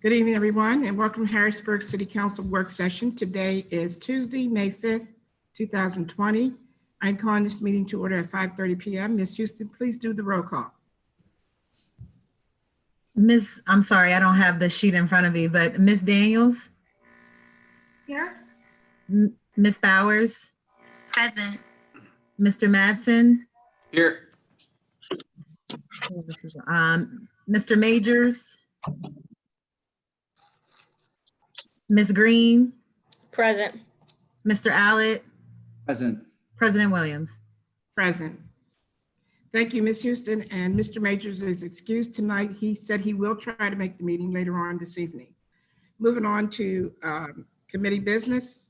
Good evening, everyone, and welcome to Harrisburg City Council work session. Today is Tuesday, May 5th, 2020. I'm calling this meeting to order at 5:30 p.m. Ms. Houston, please do the roll call. I'm sorry, I don't have the sheet in front of me, but Ms. Daniels? Here. Ms. Bowers? Present. Mr. Madsen? Here. Mr. Majors? Ms. Green? Present. Mr. Allett? Present. President Williams? Present. Thank you, Ms. Houston, and Mr. Majors is excused tonight. He said he will try to make the meeting later on this evening. Moving on to committee business.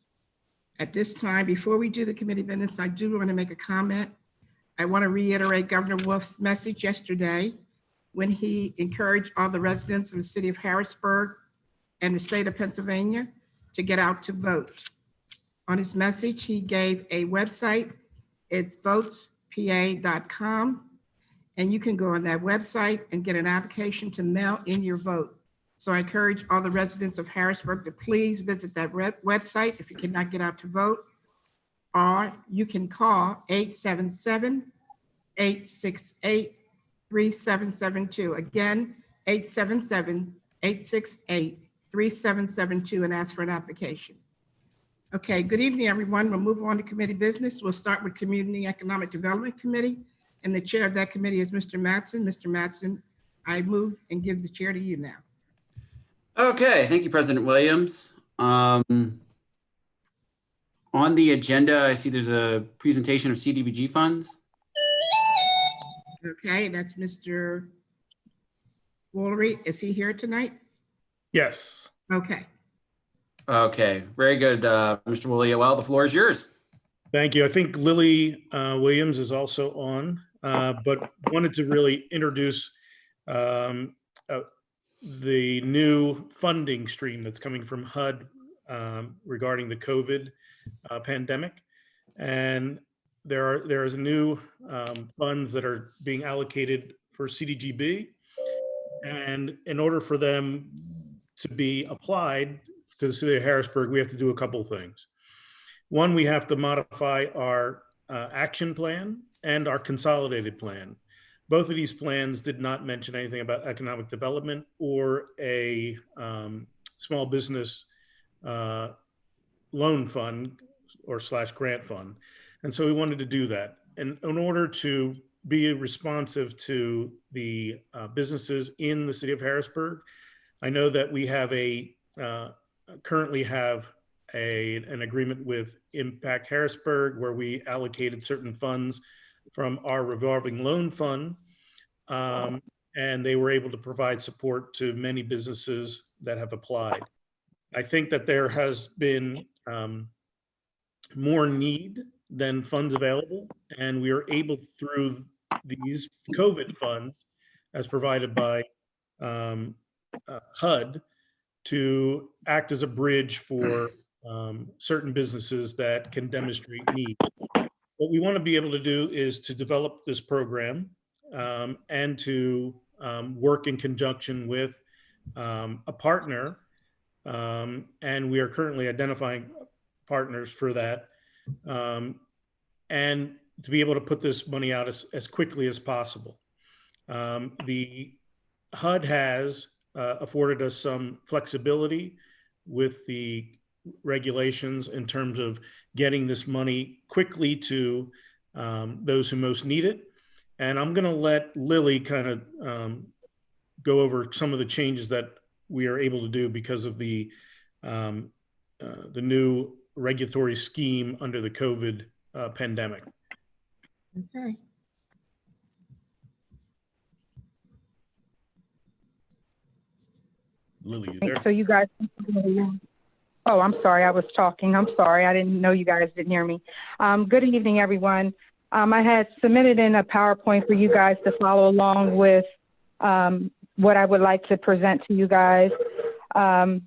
At this time, before we do the committee business, I do want to make a comment. I want to reiterate Governor Wolf's message yesterday when he encouraged all the residents of the city of Harrisburg and the state of Pennsylvania to get out to vote. On his message, he gave a website. It's votespa.com, and you can go on that website and get an application to mail in your vote. So I encourage all the residents of Harrisburg to please visit that website if you cannot get out to vote, or you can call 877-868-3772. Again, 877-868-3772 and ask for an application. Okay, good evening, everyone. We'll move on to committee business. We'll start with Community Economic Development Committee, and the chair of that committee is Mr. Madsen. Mr. Madsen, I move and give the chair to you now. Okay, thank you, President Williams. On the agenda, I see there's a presentation of CDBG funds. Okay, that's Mr. Woolery. Is he here tonight? Yes. Okay. Okay, very good, Mr. Woolley. Well, the floor is yours. Thank you. I think Lily Williams is also on, but wanted to really introduce the new funding stream that's coming from HUD regarding the COVID pandemic. And there is new funds that are being allocated for CDBG. And in order for them to be applied to the city of Harrisburg, we have to do a couple things. One, we have to modify our action plan and our consolidated plan. Both of these plans did not mention anything about economic development or a small business loan fund or / grant fund. And so we wanted to do that. And in order to be responsive to the businesses in the city of Harrisburg, I know that we have currently have an agreement with Impact Harrisburg where we allocated certain funds from our revolving loan fund, and they were able to provide support to many businesses that have applied. I think that there has been more need than funds available, and we are able through these COVID funds as provided by HUD to act as a bridge for certain businesses that can demonstrate need. What we want to be able to do is to develop this program and to work in conjunction with a partner, and we are currently identifying partners for that, and to be able to put this money out as quickly as possible. The HUD has afforded us some flexibility with the regulations in terms of getting this money quickly to those who most need it. And I'm going to let Lily kind of go over some of the changes that we are able to do because of the new regulatory scheme under the COVID pandemic. Okay. Lily, you there? So you guys, oh, I'm sorry, I was talking. I'm sorry, I didn't know you guys didn't hear me. Good evening, everyone. I had submitted in a PowerPoint for you guys to follow along with what I would like to present to you guys. The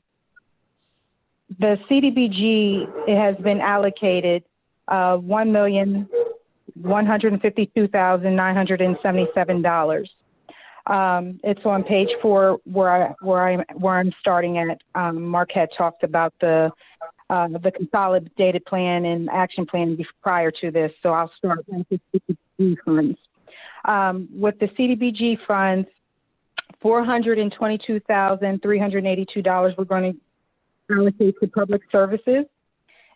CDBG, it has been allocated $1,152,977. It's on page 4 where I'm starting at. Mark had talked about the consolidated plan and action plan prior to this, so I'll start with the CDBG funds. With the CDBG funds, $422,382 we're going to allocate to public services,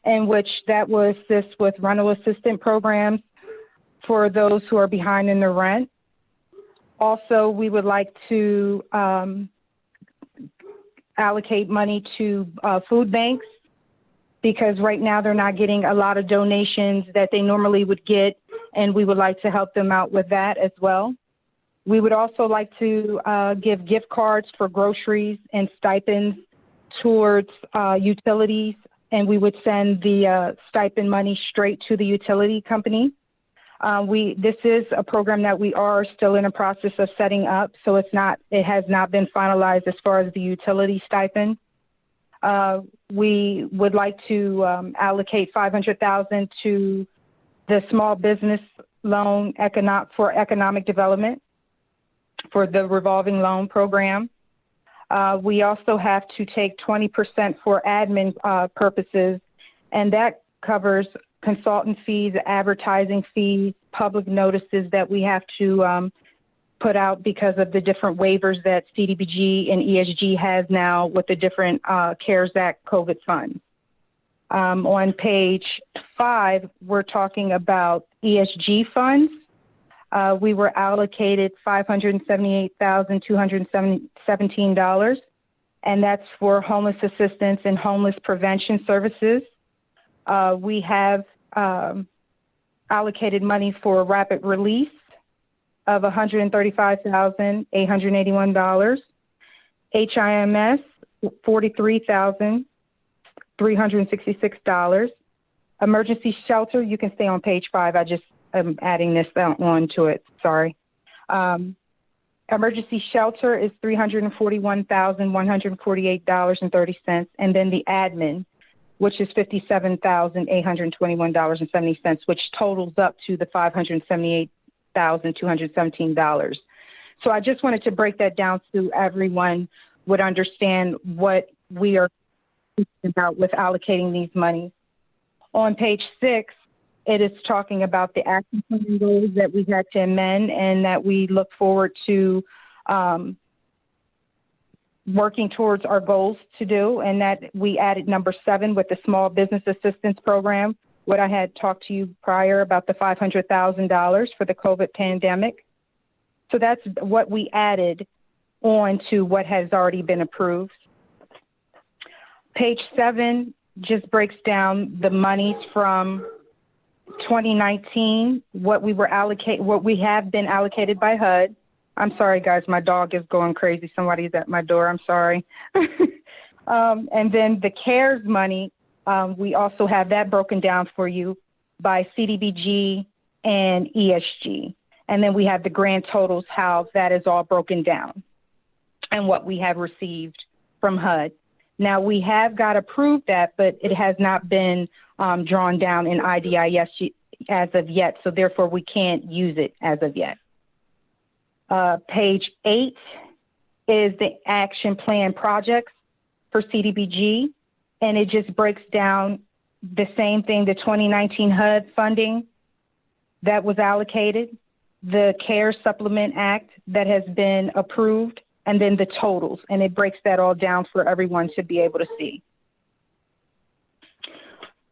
in which that will assist with rental assistance programs for those who are behind in their rent. Also, we would like to allocate money to food banks, because right now they're not getting a lot of donations that they normally would get, and we would like to help them out with that as well. We would also like to give gift cards for groceries and stipends towards utilities, and we would send the stipend money straight to the utility company. This is a program that we are still in a process of setting up, so it has not been finalized as far as the utility stipend. We would like to allocate $500,000 to the small business loan for economic development for the revolving loan program. We also have to take 20% for admin purposes, and that covers consultant fees, advertising fees, public notices that we have to put out because of the different waivers that CDBG and ESG has now with the different CARES Act COVID funds. On page 5, we're talking about ESG funds. We were allocated $578,217, and that's for homeless assistance and homeless prevention services. We have allocated money for rapid release of $135,881, HIMS $43,366, emergency shelter, you can stay on page 5, I just am adding this on to it, sorry. Emergency shelter is $341,148.30, and then the admin, which is $57,821.70, which totals up to the $578,217. So I just wanted to break that down so everyone would understand what we are thinking about with allocating these monies. On page 6, it is talking about the action plan goals that we had to amend and that we look forward to working towards our goals to do, and that we added number 7 with the small business assistance program, what I had talked to you prior about the $500,000 for the COVID pandemic. So that's what we added on to what has already been approved. Page 7 just breaks down the monies from 2019, what we have been allocated by HUD. I'm sorry, guys, my dog is going crazy. Somebody's at my door. I'm sorry. And then the CARES money, we also have that broken down for you by CDBG and ESG. And then we have the grand totals, how that is all broken down and what we have received from HUD. Now, we have got approved that, but it has not been drawn down in IDIS as of yet, so therefore we can't use it as of yet. Page 8 is the action plan projects for CDBG, and it just breaks down the same thing, the 2019 HUD funding that was allocated, the CARES Supplement Act that has been approved, and then the totals, and it breaks that all down for everyone to be able to see.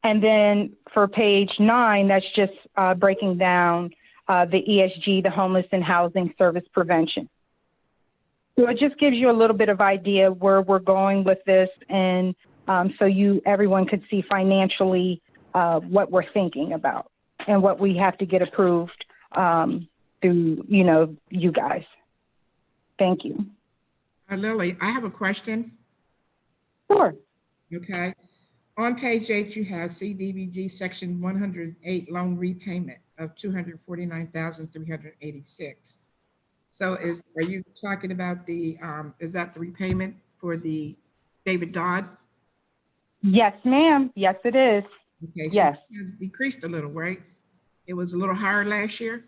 And then for page 9, that's just breaking down the ESG, the homeless and housing service prevention. So it just gives you a little bit of idea where we're going with this, and so everyone could see financially what we're thinking about and what we have to get approved through, you guys. Thank you. Lily, I have a question. Sure. Okay. On page 8, you have CDBG section 108 loan repayment of $249,386. So are you talking about is that the repayment for the David Dodd? Yes, ma'am. Yes, it is. Okay. So yes. it has decreased a little, right? It was a little higher last year.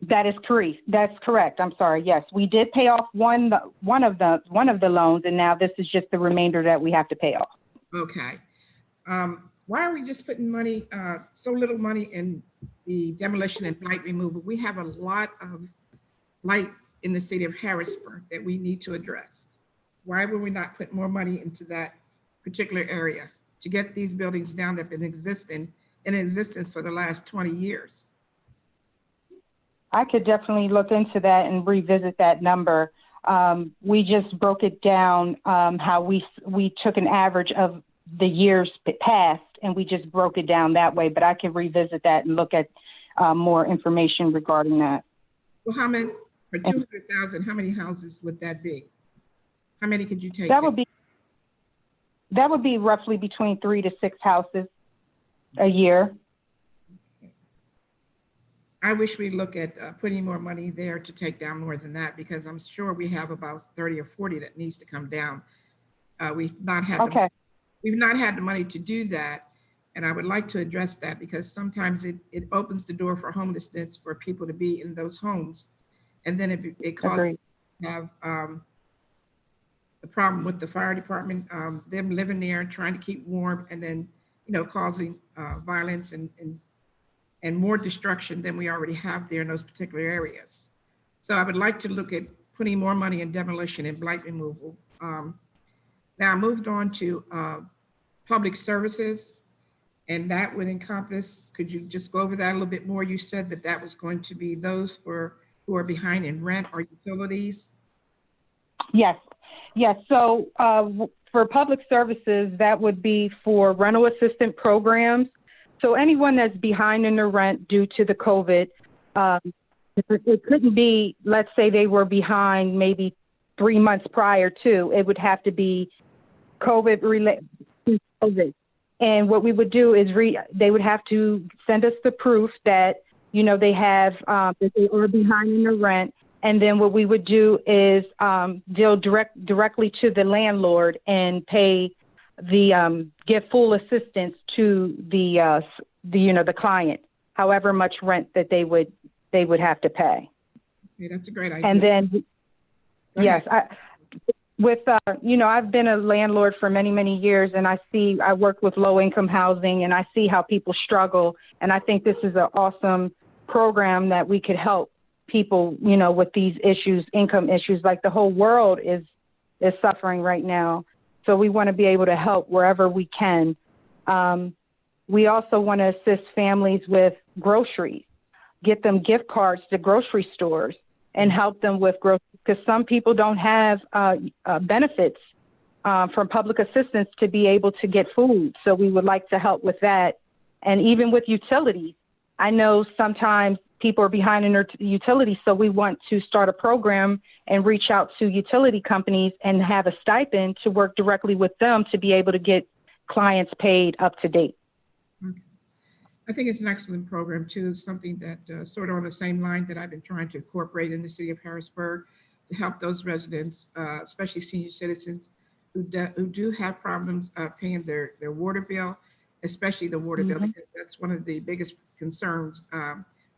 That is correct. That's correct. I'm sorry. Yes, we did pay off one of the loans, and now this is just the remainder that we have to pay off. Okay. Why are we just putting money, so little money in the demolition and blight removal? We have a lot of blight in the city of Harrisburg that we need to address. Why would we not put more money into that particular area to get these buildings down that have been in existence for the last 20 years? I could definitely look into that and revisit that number. We just broke it down, how we took an average of the years past, and we just broke it down that way. But I can revisit that and look at more information regarding that. Well, how many, for 200,000, how many houses would that be? How many could you take? That would be roughly between 3 to 6 houses a year. I wish we'd look at putting more money there to take down more than that, because I'm sure we have about 30 or 40 that needs to come down. We've not had the money to do that. And I would like to address that, because sometimes it opens the door for homelessness for people to be in those homes. And then it causes to have the problem with the fire department, them living there and trying to keep warm, and then, causing violence and more destruction than we already have there in those particular areas. So I would like to look at putting more money in demolition and blight removal. Now I moved on to public services, and that would encompass, could you just go over that a little bit more? You said that that was going to be those who are behind in rent or utilities. Yes. So for public services, that would be for rental assistance programs. So anyone that's behind in their rent due to the COVID, it couldn't be, let's say they were behind maybe 3 months prior to, it would have to be COVID related. And what we would do is they would have to send us the proof that, they have, that they are behind in their rent. And then what we would do is deal directly to the landlord and pay give full assistance to the client, however much rent that they would have to pay. Yeah, that's a great idea. And then, yes, I've been a landlord for many, many years, and I work with low income housing, and I see how people struggle. And I think this is an awesome program that we could help people, with these issues, income issues, like the whole world is suffering right now. So we want to be able to help wherever we can. We also want to assist families with groceries, get them gift cards to grocery stores and help them with groceries, because some people don't have benefits from public assistance to be able to get food. So we would like to help with that. And even with utilities, I know sometimes people are behind in their utilities, so we want to start a program and reach out to utility companies and have a stipend to work directly with them to be able to get clients paid up to date. Okay. I think it's an excellent program too. It's something that sort of on the same line that I've been trying to incorporate in the city of Harrisburg to help those residents, especially senior citizens who do have problems paying their water bill, especially the water bill, because that's one of the biggest concerns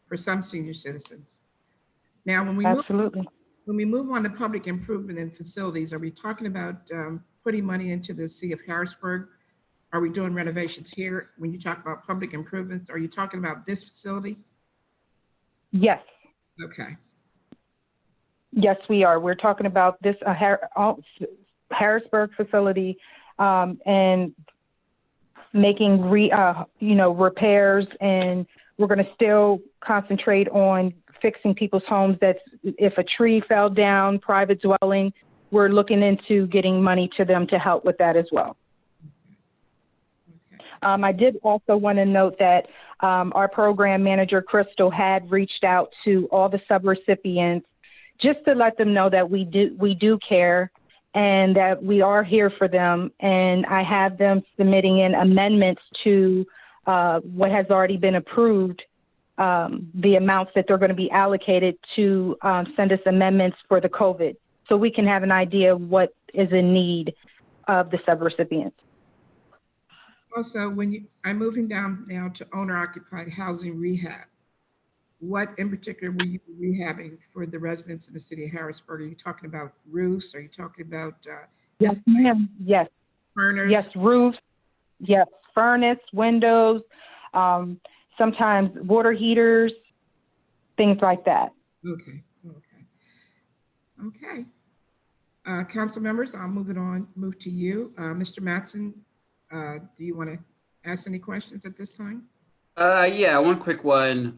for some senior citizens. Now, when we move on to public improvement and facilities, are we talking about putting money into the city of Harrisburg? Are we doing renovations here? When you talk about public improvements, are you talking about this facility? Yes. Okay. Yes, we are. We're talking about this Harrisburg facility and making repairs, and we're going to still concentrate on fixing people's homes. That's if a tree fell down, private dwelling, we're looking into getting money to them to help with that as well. I did also want to note that our program manager, Crystal, had reached out to all the subrecipients just to let them know that we do care and that we are here for them. And I have them submitting in amendments to what has already been approved, the amounts that they're going to be allocated to send us amendments for the COVID, so we can have an idea of what is in need of the subrecipients. Also, I'm moving down now to owner-occupied housing rehab. what in particular will you be rehabbing for the residents in the city of Harrisburg? Are you talking about roofs? Are you talking about Yes, ma'am. Yes, burners? yes, roofs, yes, furnace, windows, sometimes water heaters, things like that. Okay, okay. Council members, I'll move to you. Mr. Mattson, do you want to ask any questions at this time? Yeah, one quick one.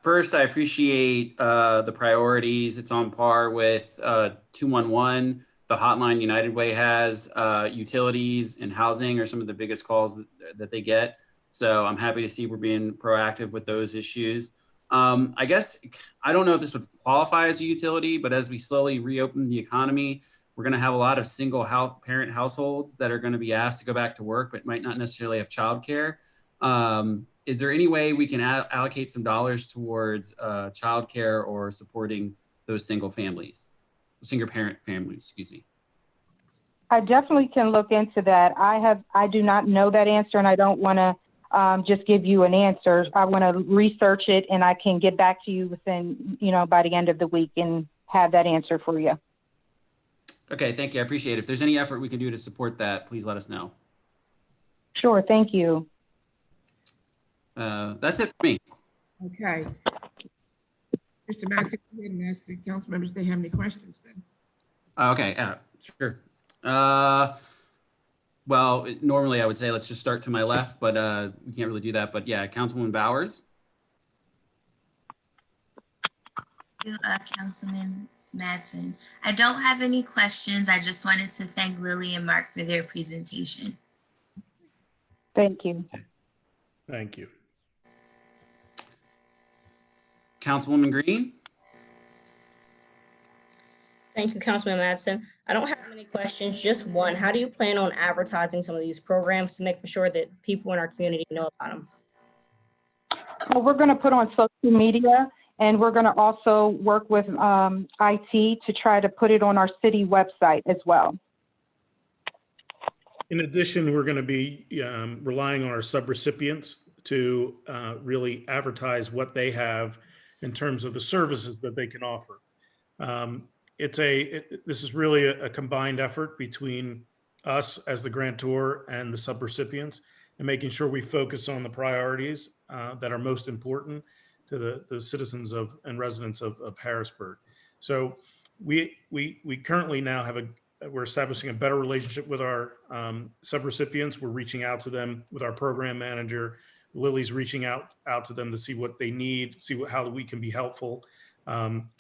First, I appreciate the priorities. It's on par with 211. The hotline United Way has. Utilities and housing are some of the biggest calls that they get. So I'm happy to see we're being proactive with those issues. I guess, I don't know if this would qualify as a utility, but as we slowly reopen the economy, we're going to have a lot of single parent households that are going to be asked to go back to work, but might not necessarily have childcare. Is there any way we can allocate some dollars towards childcare or supporting those single parent families, excuse me? I definitely can look into that. I do not know that answer, and I don't want to just give you an answer. I want to research it, and I can get back to you within, by the end of the week and have that answer for you. Okay, thank you. I appreciate it. If there's any effort we can do to support that, please let us know. Sure, thank you. That's it for me. Okay. Mr. Mattson, go ahead and ask the council members if they have any questions then. Okay, sure. Well, normally I would say let's just start to my left, but we can't really do that. But yeah, Councilwoman Bowers. Councilman Madsen. I don't have any questions. I just wanted to thank Lily and Mark for their presentation. Thank you. Thank you. Councilwoman Green. Thank you, Councilman Madsen. I don't have many questions, just one. How do you plan on advertising some of these programs to make for sure that people in our community know about them? Well, we're going to put on social media, and we're going to also work with IT to try to put it on our city website as well. In addition, we're going to be relying on our subrecipients to really advertise what they have in terms of the services that they can offer. This is really a combined effort between us as the grantor and the subrecipients, and making sure we focus on the priorities that are most important to the citizens and residents of Harrisburg. So we currently now we're establishing a better relationship with our subrecipients. We're reaching out to them with our program manager. Lily's reaching out to them to see what they need, how we can be helpful.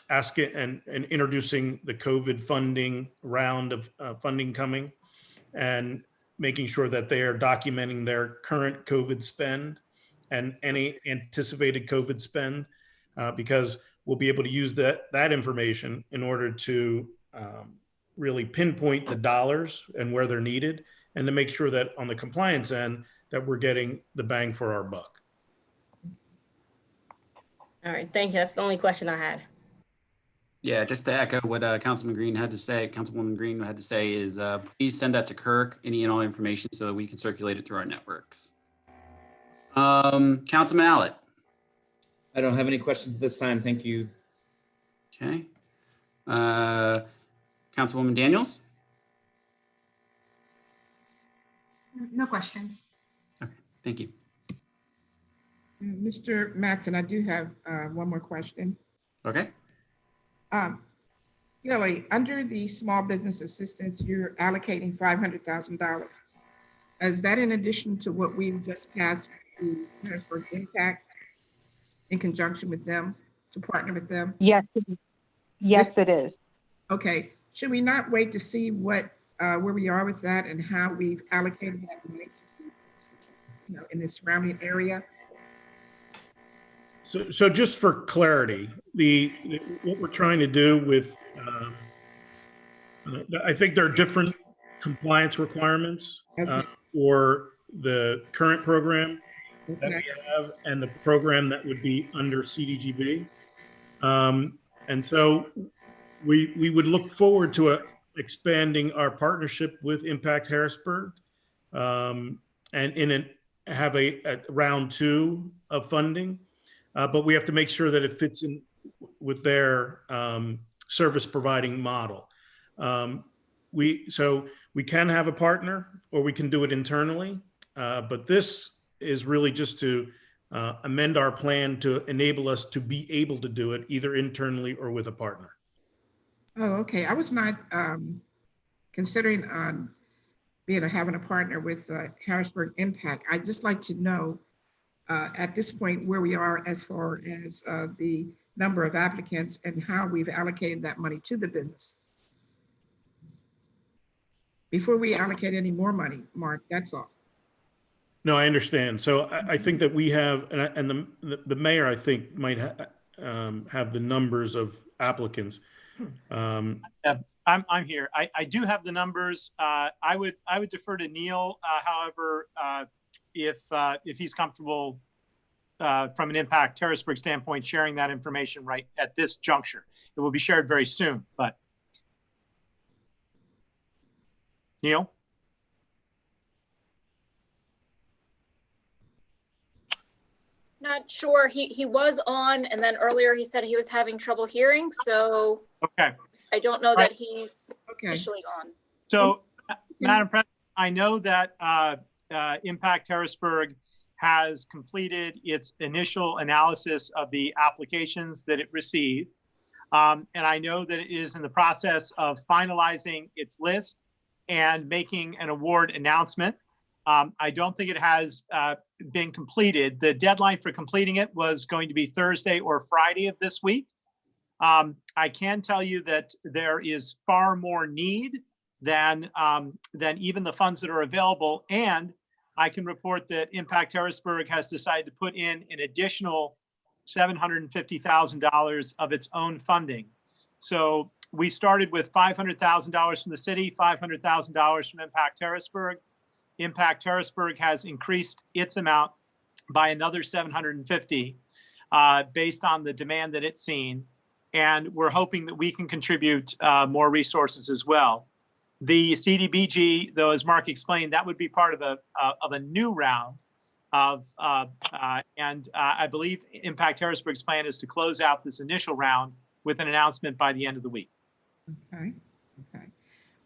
Ask it and introducing the COVID funding round of funding coming, and making sure that they are documenting their current COVID spend and any anticipated COVID spend, because we'll be able to use that information in order to really pinpoint the dollars and where they're needed, and to make sure that on the compliance end that we're getting the bang for our buck. All right, thank you. That's the only question I had. Yeah, just to echo what Councilwoman Green had to say is please send that to Kirk, any and all information, so that we can circulate it through our networks. Councilman Allett. I don't have any questions at this time. Thank you. Okay. Councilwoman Daniels. No questions. Okay, thank you. Mr. Mattson, I do have one more question. Okay. Lily, under the small business assistance, you're allocating $500,000. Is that in addition to what we've just passed to Harrisburg Impact in conjunction with them, to partner with them? Yes, yes, it is. Okay, should we not wait to see where we are with that and how we've allocated that money, in the surrounding area? So just for clarity, what we're trying to do with, I think there are different compliance requirements for the current program that we have and the program that would be under CDGB. And so we would look forward to expanding our partnership with Impact Harrisburg, and have a round 2 of funding. but we have to make sure that it fits in with their service providing model. So we can have a partner or we can do it internally, but this is really just to amend our plan to enable us to be able to do it either internally or with a partner. Oh, okay. I was not considering having a partner with Harrisburg Impact. I'd just like to know at this point where we are as far as the number of applicants and how we've allocated that money to the business. Before we allocate any more money, Mark, that's all. No, I understand. So I think that we have, and the mayor, I think, might have the numbers of applicants. I'm here. I do have the numbers. I would defer to Neil. However, if he's comfortable from an Impact Harrisburg standpoint, sharing that information right at this juncture, it will be shared very soon. But Neil. Not sure. He was on, and then earlier he said he was having trouble hearing. So okay, I don't know that he's officially on. So, Madam President, I know that Impact Harrisburg has completed its initial analysis of the applications that it received, and I know that it is in the process of finalizing its list and making an award announcement. I don't think it has been completed. The deadline for completing it was going to be Thursday or Friday of this week. I can tell you that there is far more need than even the funds that are available. And I can report that Impact Harrisburg has decided to put in an additional $750,000 of its own funding. So we started with $500,000 from the city, $500,000 from Impact Harrisburg. Impact Harrisburg has increased its amount by another 750 based on the demand that it's seen. And we're hoping that we can contribute more resources as well. The CDBG, though, as Mark explained, that would be part of a new round and I believe Impact Harrisburg's plan is to close out this initial round with an announcement by the end of the week. Okay.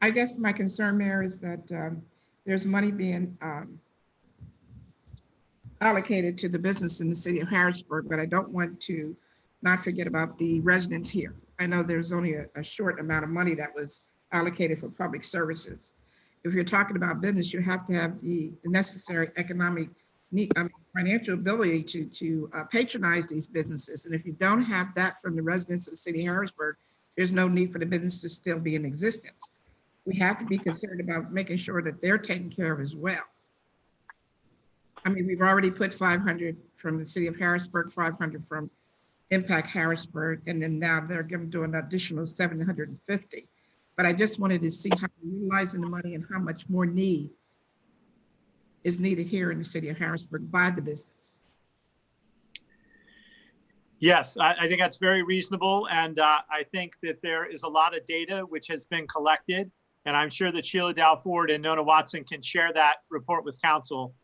I guess my concern, Mayor, is that there's money being allocated to the business in the city of Harrisburg, but I don't want to not forget about the residents here. I know there's only a short amount of money that was allocated for public services. If you're talking about business, you have to have the necessary economic financial ability to patronize these businesses. And if you don't have that from the residents of the city of Harrisburg, there's no need for the business to still be in existence. We have to be concerned about making sure that they're taken care of as well. I mean, we've already put 500 from the city of Harrisburg, 500 from Impact Harrisburg, and then now they're going to do an additional 750. But I just wanted to see how we're utilizing the money and how much more need is needed here in the city of Harrisburg by the business. Yes, I think that's very reasonable. And I think that there is a lot of data which has been collected. And I'm sure that Sheila Dalford and Nona Watson can share that report with council.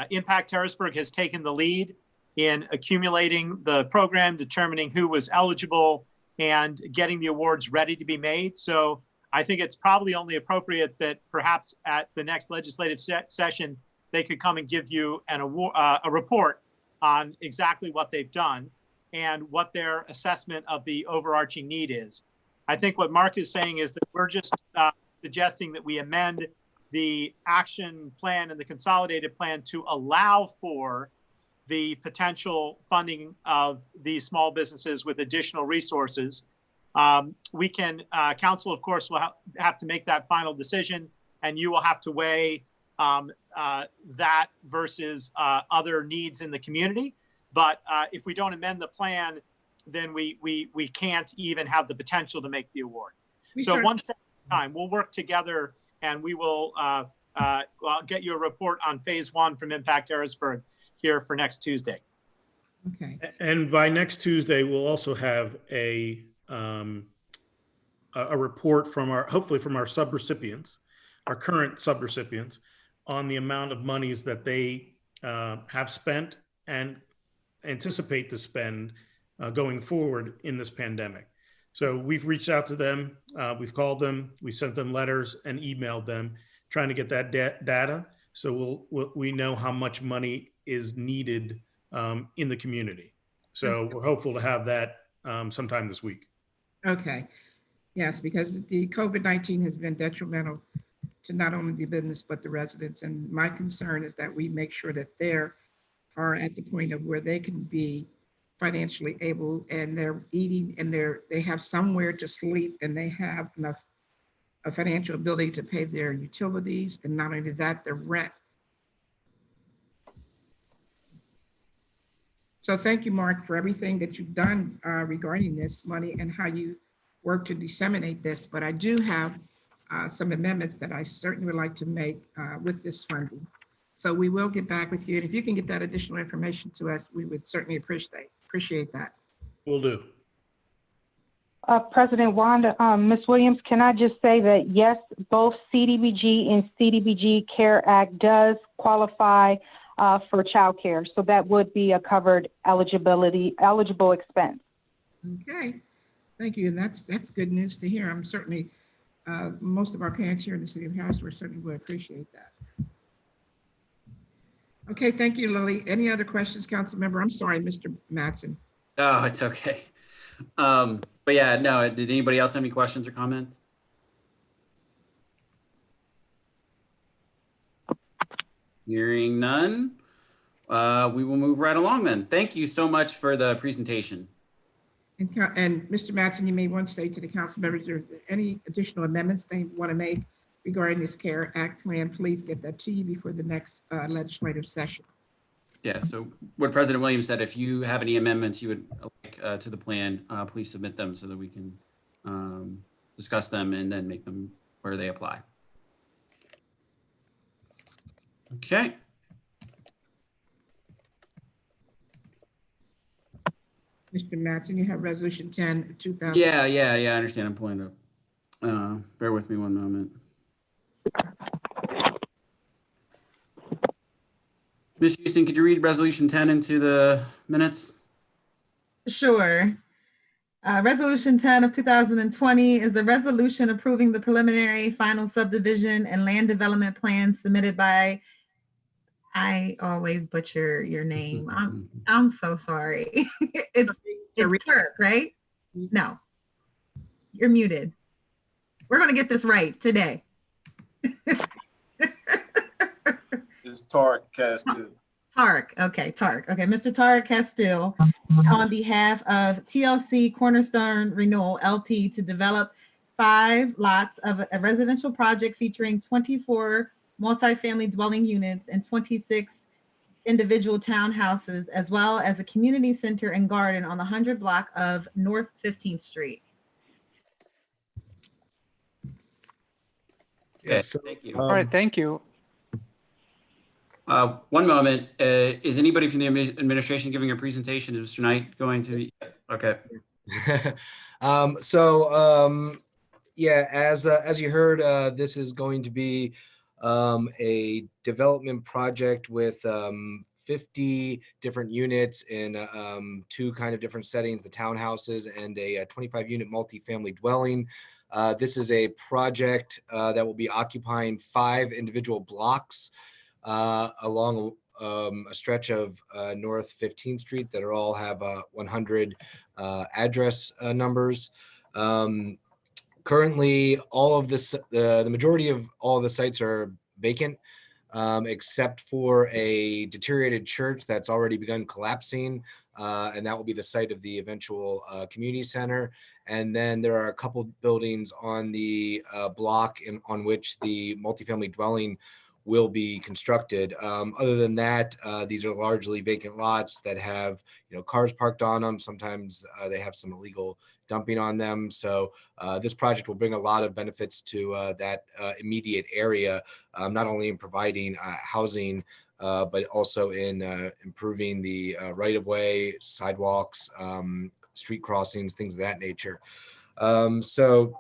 Impact Harrisburg has taken the lead in accumulating the program, determining who was eligible, and getting the awards ready to be made. So I think it's probably only appropriate that perhaps at the next legislative session, they could come and give you a report on exactly what they've done and what their assessment of the overarching need is. I think what Mark is saying is that we're just suggesting that we amend the action plan and the consolidated plan to allow for the potential funding of these small businesses with additional resources. We can, council, of course, will have to make that final decision, and you will have to weigh that versus other needs in the community. But if we don't amend the plan, then we can't even have the potential to make the award. So one step at a time, we'll work together, and we will I'll get you a report on phase 1 from Impact Harrisburg here for next Tuesday. Okay. And by next Tuesday, we'll also have a report from hopefully from our subrecipients, our current subrecipients, on the amount of monies that they have spent and anticipate the spend going forward in this pandemic. So we've reached out to them, we've called them, we sent them letters and emailed them, trying to get that data. So we know how much money is needed in the community. So we're hopeful to have that sometime this week. Okay. Yes, because the COVID-19 has been detrimental to not only the business, but the residents. And my concern is that we make sure that they're at the point of where they can be financially able, and they're eating, and they have somewhere to sleep, and they have enough a financial ability to pay their utilities, and not only that, their rent. So thank you, Mark, for everything that you've done regarding this money and how you work to disseminate this. But I do have some amendments that I certainly would like to make with this funding. So we will get back with you. And if you can get that additional information to us, we would certainly appreciate that. Will do. President Wanda, Ms. Williams, can I just say that yes, both CDBG and CDBG CARE Act does qualify for childcare. So that would be a covered eligible expense. Okay, thank you. And that's good news to hear. I'm certainly, most of our parents here in the city of Harrisburg certainly would appreciate that. Okay, thank you, Lily. Any other questions, council member? I'm sorry, Mr. Mattson. Oh, it's okay. But yeah, no, did anybody else have any questions or comments? Hearing none, we will move right along then. Thank you so much for the presentation. And Mr. Mattson, you may want to say to the council members, are there any additional amendments they want to make regarding this CARE Act plan? Please get that to you before the next legislative session. Yeah, so what President Williams said, if you have any amendments you would like to the plan, please submit them so that we can discuss them and then make them where they apply. Okay. Mr. Mattson, you have resolution 10, 2000. Yeah, I understand. I'm pulling it up. Bear with me one moment. Ms. Houston, could you read resolution 10 into the minutes? Sure. Resolution 10 of 2020 is the resolution approving the preliminary final subdivision and land development plan submitted by, I always butcher your name. I'm so sorry. It's Turk, right? No, you're muted. We're going to get this right today. It's Tarek Castile. Okay, Mr. Tarek Castile, on behalf of TLC Cornerstone Renewal LP, to develop 5 lots of a residential project featuring 24 multifamily dwelling units and 26 individual townhouses, as well as a community center and garden on the 100 block of North 15th Street. Yes, thank you. All right, thank you. One moment. Is anybody from the administration giving a presentation? Is Mr. Knight going to? Okay. Yeah, as you heard, this is going to be a development project with 50 different units in 2 kind of different settings, the townhouses and a 25 unit multifamily dwelling. This is a project that will be occupying 5 individual blocks along a stretch of North 15th Street that all have 100 address numbers. Currently, all of this, the majority of all of the sites are vacant, except for a deteriorated church that's already begun collapsing, and that will be the site of the eventual community center. And then there are a couple buildings on the block on which the multifamily dwelling will be constructed. Other than that, these are largely vacant lots that have, cars parked on them. Sometimes they have some illegal dumping on them. So this project will bring a lot of benefits to that immediate area, not only in providing housing, but also in improving the right-of-way, sidewalks, street crossings, things of that nature. So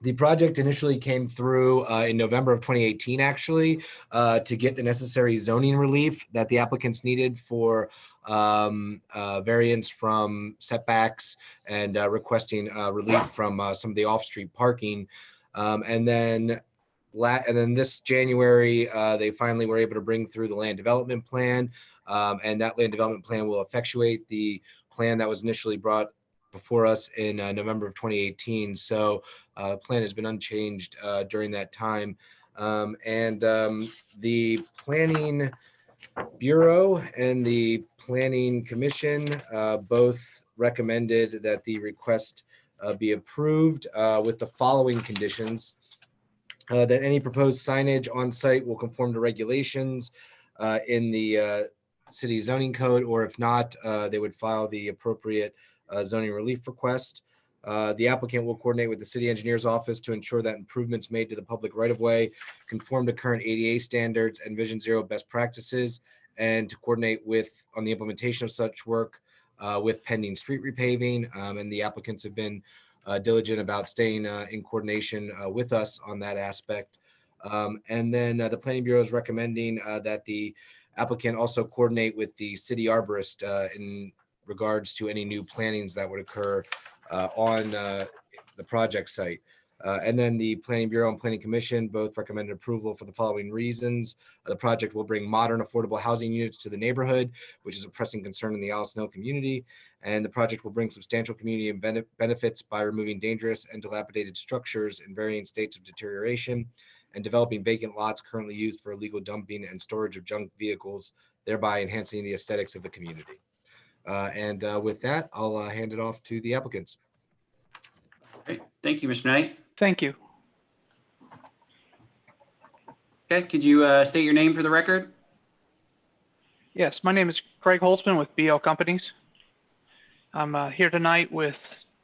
the project initially came through in November of 2018, actually, to get the necessary zoning relief that the applicants needed for variance from setbacks and requesting relief from some of the off-street parking. And then this January, they finally were able to bring through the land development plan, and that land development plan will effectuate the plan that was initially brought before us in November of 2018. So plan has been unchanged during that time. The Planning Bureau and the Planning Commission both recommended that the request be approved with the following conditions. That any proposed signage on site will conform to regulations in the city zoning code, or if not, they would file the appropriate zoning relief request. The applicant will coordinate with the city engineer's office to ensure that improvements made to the public right-of-way conform to current ADA standards and Vision Zero best practices, and to coordinate on the implementation of such work with pending street repaving. And the applicants have been diligent about staying in coordination with us on that aspect. And then the Planning Bureau is recommending that the applicant also coordinate with the city arborist in regards to any new plantings that would occur on the project site. And then the Planning Bureau and Planning Commission both recommended approval for the following reasons. The project will bring modern, affordable housing units to the neighborhood, which is a pressing concern in the Allison Hill community. And the project will bring substantial community benefits by removing dangerous and dilapidated structures in varying states of deterioration and developing vacant lots currently used for illegal dumping and storage of junk vehicles, thereby enhancing the aesthetics of the community. With that, I'll hand it off to the applicants. Great. Thank you, Mr. Knight. Thank you. Okay, could you state your name for the record? Yes, my name is Craig Holtzman with BL Companies. I'm here tonight with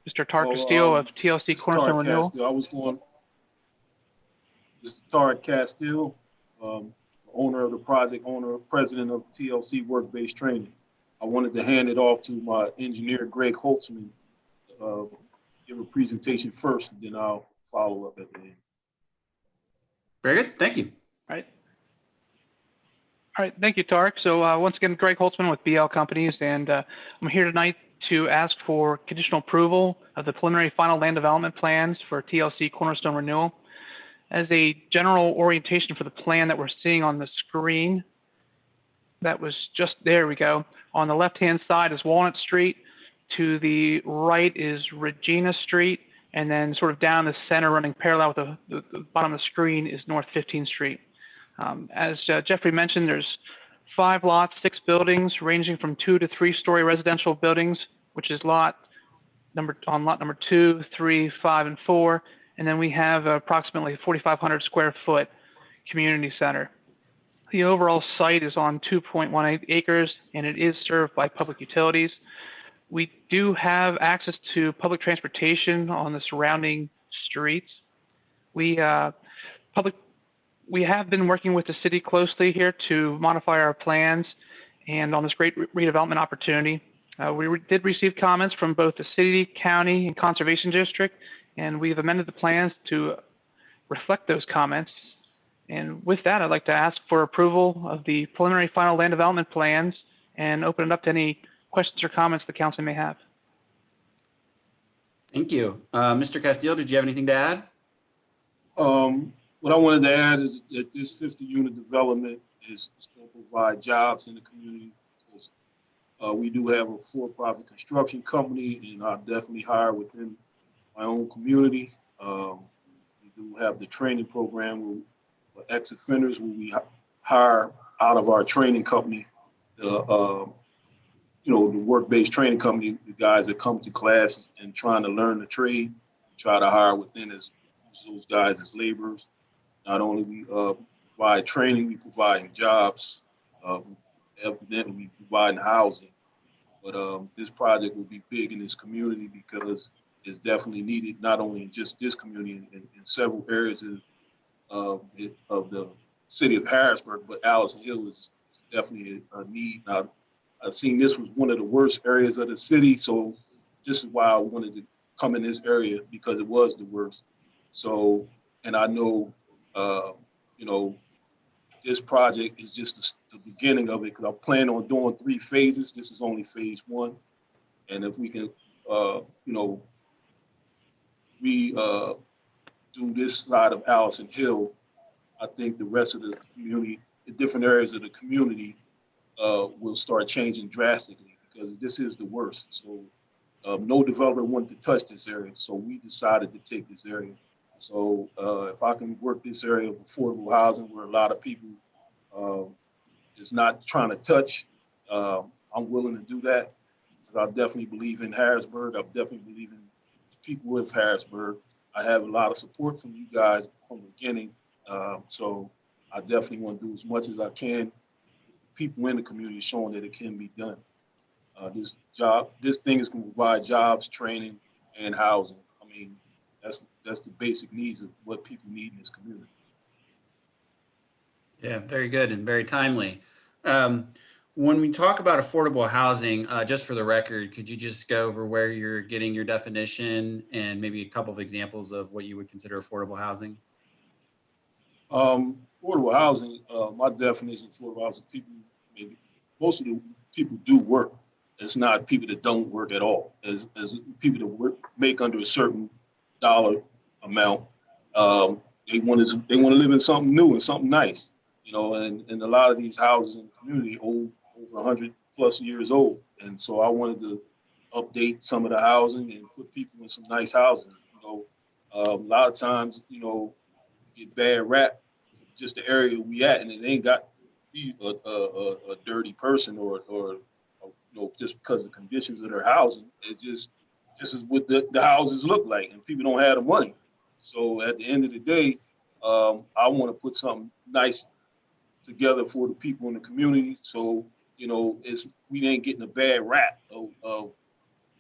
Mr. Tark Castillo of TLC Cornerstone Renewal. This is Tark Castillo, owner of the project, president of TLC Work-Based Training. I wanted to hand it off to my engineer, Greg Holtzman, give a presentation first, and then I'll follow up at the end. Very good. Thank you. All right. Thank you, Tark. So once again, Greg Holtzman with BL Companies, and I'm here tonight to ask for conditional approval of the preliminary final land development plans for TLC Cornerstone Renewal. As a general orientation for the plan that we're seeing on the screen, that was just, there we go. On the left-hand side is Walnut Street. To the right is Regina Street, and then sort of down the center, running parallel with the bottom of the screen, is North 15th Street. As Jeffrey mentioned, there's 5 lots, 6 buildings, ranging from 2 to 3-story residential buildings, which is lot number 2, 3, 5, and 4, and then we have approximately 4,500 square foot community center. The overall site is on 2.18 acres, and it is served by public utilities. We do have access to public transportation on the surrounding streets. We have been working with the city closely here to modify our plans and on this great redevelopment opportunity. We did receive comments from both the city, county, and conservation district, and we've amended the plans to reflect those comments. And with that, I'd like to ask for approval of the preliminary final land development plans and open it up to any questions or comments the council may have. Thank you. Mr. Castillo, did you have anything to add? What I wanted to add is that this 50-unit development is going to provide jobs in the community. Because, we do have a for-profit construction company, and I definitely hire within my own community. We do have the training program for ex-offenders where we hire out of our training company, the work-based training company, the guys that come to class and trying to learn the trade, we try to hire within those guys as laborers. Not only we provide training, we provide jobs, evidently we provide housing. But this project will be big in this community because it's definitely needed, not only in just this community, in several areas of the city of Harrisburg, but Allison Hill is definitely a need. Now, I've seen this was one of the worst areas of the city, so this is why I wanted to come in this area, because it was the worst. So, and I know, this project is just the beginning of it, because I plan on doing 3 phases. This is only phase 1. And if we can, do this side of Allison Hill, I think the rest of the community, the different areas of the community will start changing drastically, because this is the worst. So no developer wanted to touch this area. So we decided to take this area. So if I can work this area of affordable housing where a lot of people is not trying to touch, I'm willing to do that. I definitely believe in Harrisburg. I definitely believe in the people of Harrisburg. I have a lot of support from you guys from the beginning. So I definitely want to do as much as I can with the people in the community, showing that it can be done. This thing is going to provide jobs, training, and housing. I mean, that's the basic needs of what people need in this community. Yeah, very good and very timely. When we talk about affordable housing, just for the record, could you just go over where you're getting your definition and maybe a couple of examples of what you would consider affordable housing? Affordable housing, my definition of affordable housing, most of the people do work. It's not people that don't work at all. As people that make under a certain dollar amount, they want to live in something new and something nice, and a lot of these houses in the community over 100+ years old. And so I wanted to update some of the housing and put people in some nice housing. A lot of times, you get bad rap for just the area we at, and it ain't got to be a dirty person or just because of the conditions of their housing. It's just, this is what the houses look like, and people don't have the money. So at the end of the day, I want to put something nice together for the people in the community. So, we ain't getting a bad rap of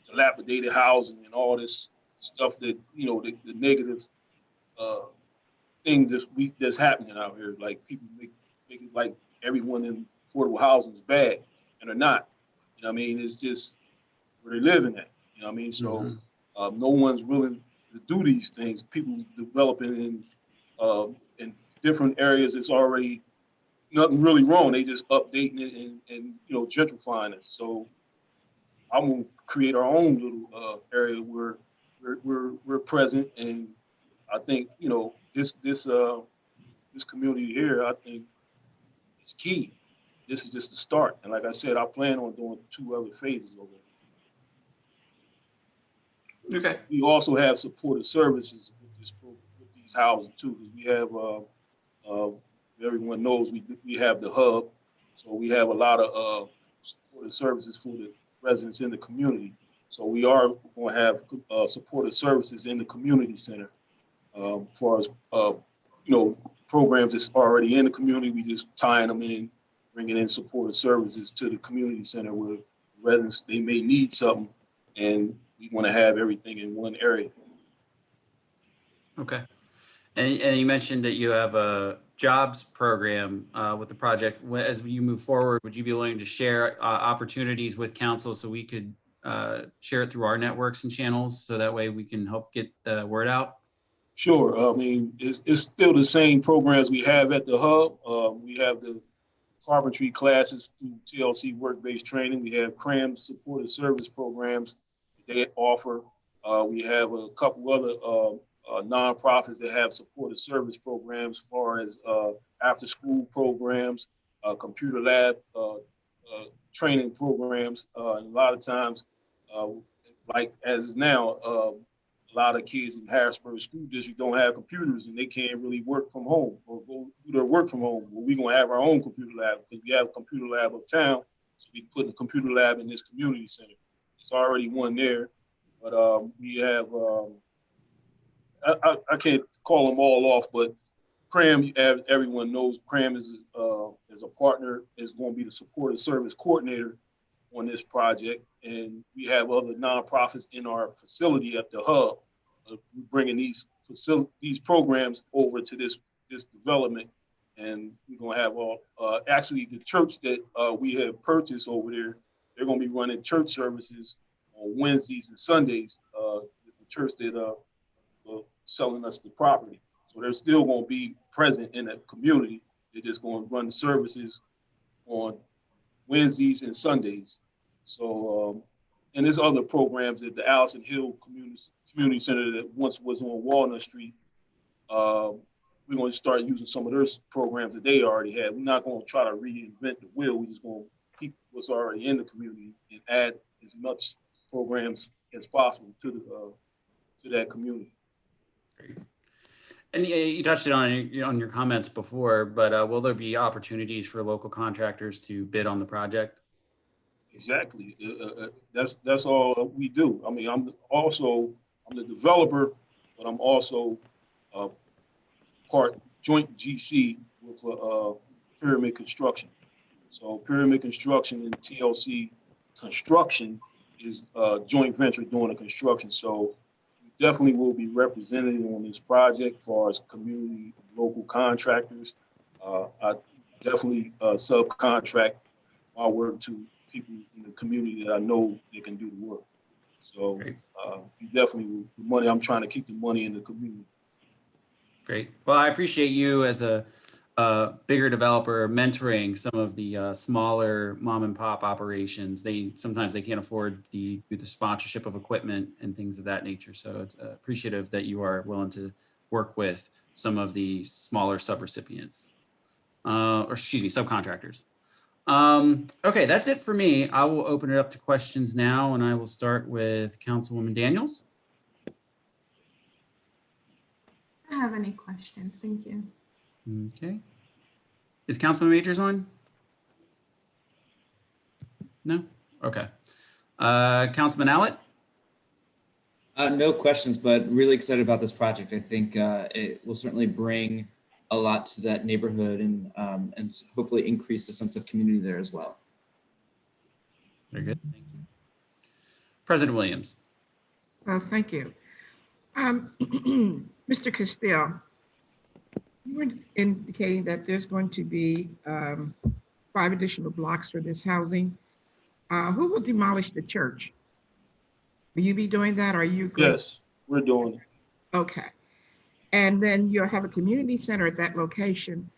dilapidated housing and all this stuff that, the negative things that's happening out here. Like, people make it like everyone in affordable housing is bad, and they're not. It's just where they're living at. So no one's willing to do these things. People developing in different areas, it's already nothing really wrong. They just updating it and gentrifying it. So I'm gonna create our own little area where we're present, and I think this community here, I think, is key. This is just the start, and like I said, I plan on doing 2 other phases over there. Okay. We also have supportive services with these houses too, because we have everyone knows we have the hub, so we have a lot of supportive services for the residents in the community. So we are going to have supportive services in the community center, as far as programs that's already in the community. We just tying them in, bringing in supportive services to the community center where residents, they may need something, and we want to have everything in one area. Okay. And you mentioned that you have a jobs program with the project. As you move forward, would you be willing to share opportunities with council so we could share it through our networks and channels, so that way we can help get the word out? Sure. It's still the same programs we have at the hub. We have the carpentry classes through TLC work-based training. We have CRAM supported service programs they offer. We have a couple other nonprofits that have supported service programs, as far as after-school programs, computer lab training programs. And a lot of times, like as now, a lot of kids in Harrisburg School District don't have computers, and they can't really work from home or go do their work from home. Well, we're gonna have our own computer lab, because we have a computer lab uptown. So we put a computer lab in this community center. It's already one there, but we have, I can't call them all off, but CRAM, everyone knows CRAM is a partner, is going to be the supportive service coordinator on this project. And we have other nonprofits in our facility at the hub. We're bringing these programs over to this development, and we're going to have actually the church that we have purchased over there. They're going to be running church services on Wednesdays and Sundays. The church that selling us the property, so they're still going to be present in the community. They're just going to run the services on Wednesdays and Sundays. So, and there's other programs at the Allison Hill Community Center that once was on Walnut Street. We're going to start using some of their programs that they already had. We're not going to try to reinvent the wheel. We're just going to keep what's already in the community and add as much programs as possible to that community. Great. And you touched on your comments before, but will there be opportunities for local contractors to bid on the project? Exactly. That's all we do. I mean, I'm the developer, but I'm also part joint GC with Pyramid Construction. So Pyramid Construction and TLC Construction is a joint venture doing the construction. So we definitely will be represented on this project for as community local contractors. I definitely subcontract our work to people in the community that I know they can do the work. So definitely the money, I'm trying to keep the money in the community. Great. Well, I appreciate you as a bigger developer mentoring some of the smaller mom and pop operations. Sometimes they can't afford the sponsorship of equipment and things of that nature. So it's appreciative that you are willing to work with some of the smaller subrecipients, or excuse me, subcontractors. Okay, that's it for me. I will open it up to questions now, and I will start with Councilwoman Daniels. I don't have any questions. Thank you. Okay. Is Councilman Majors on? No? Okay. Councilman Allett? No questions, but really excited about this project. I think it will certainly bring a lot to that neighborhood and hopefully increase the sense of community there as well. Very good. Thank you. President Williams. Thank you. Mr. Castile, you were indicating that there's going to be 5 additional blocks for this housing. Who will demolish the church? Will you be doing that? Or are you? Yes, we're doing it. Okay. And then you'll have a community center at that location.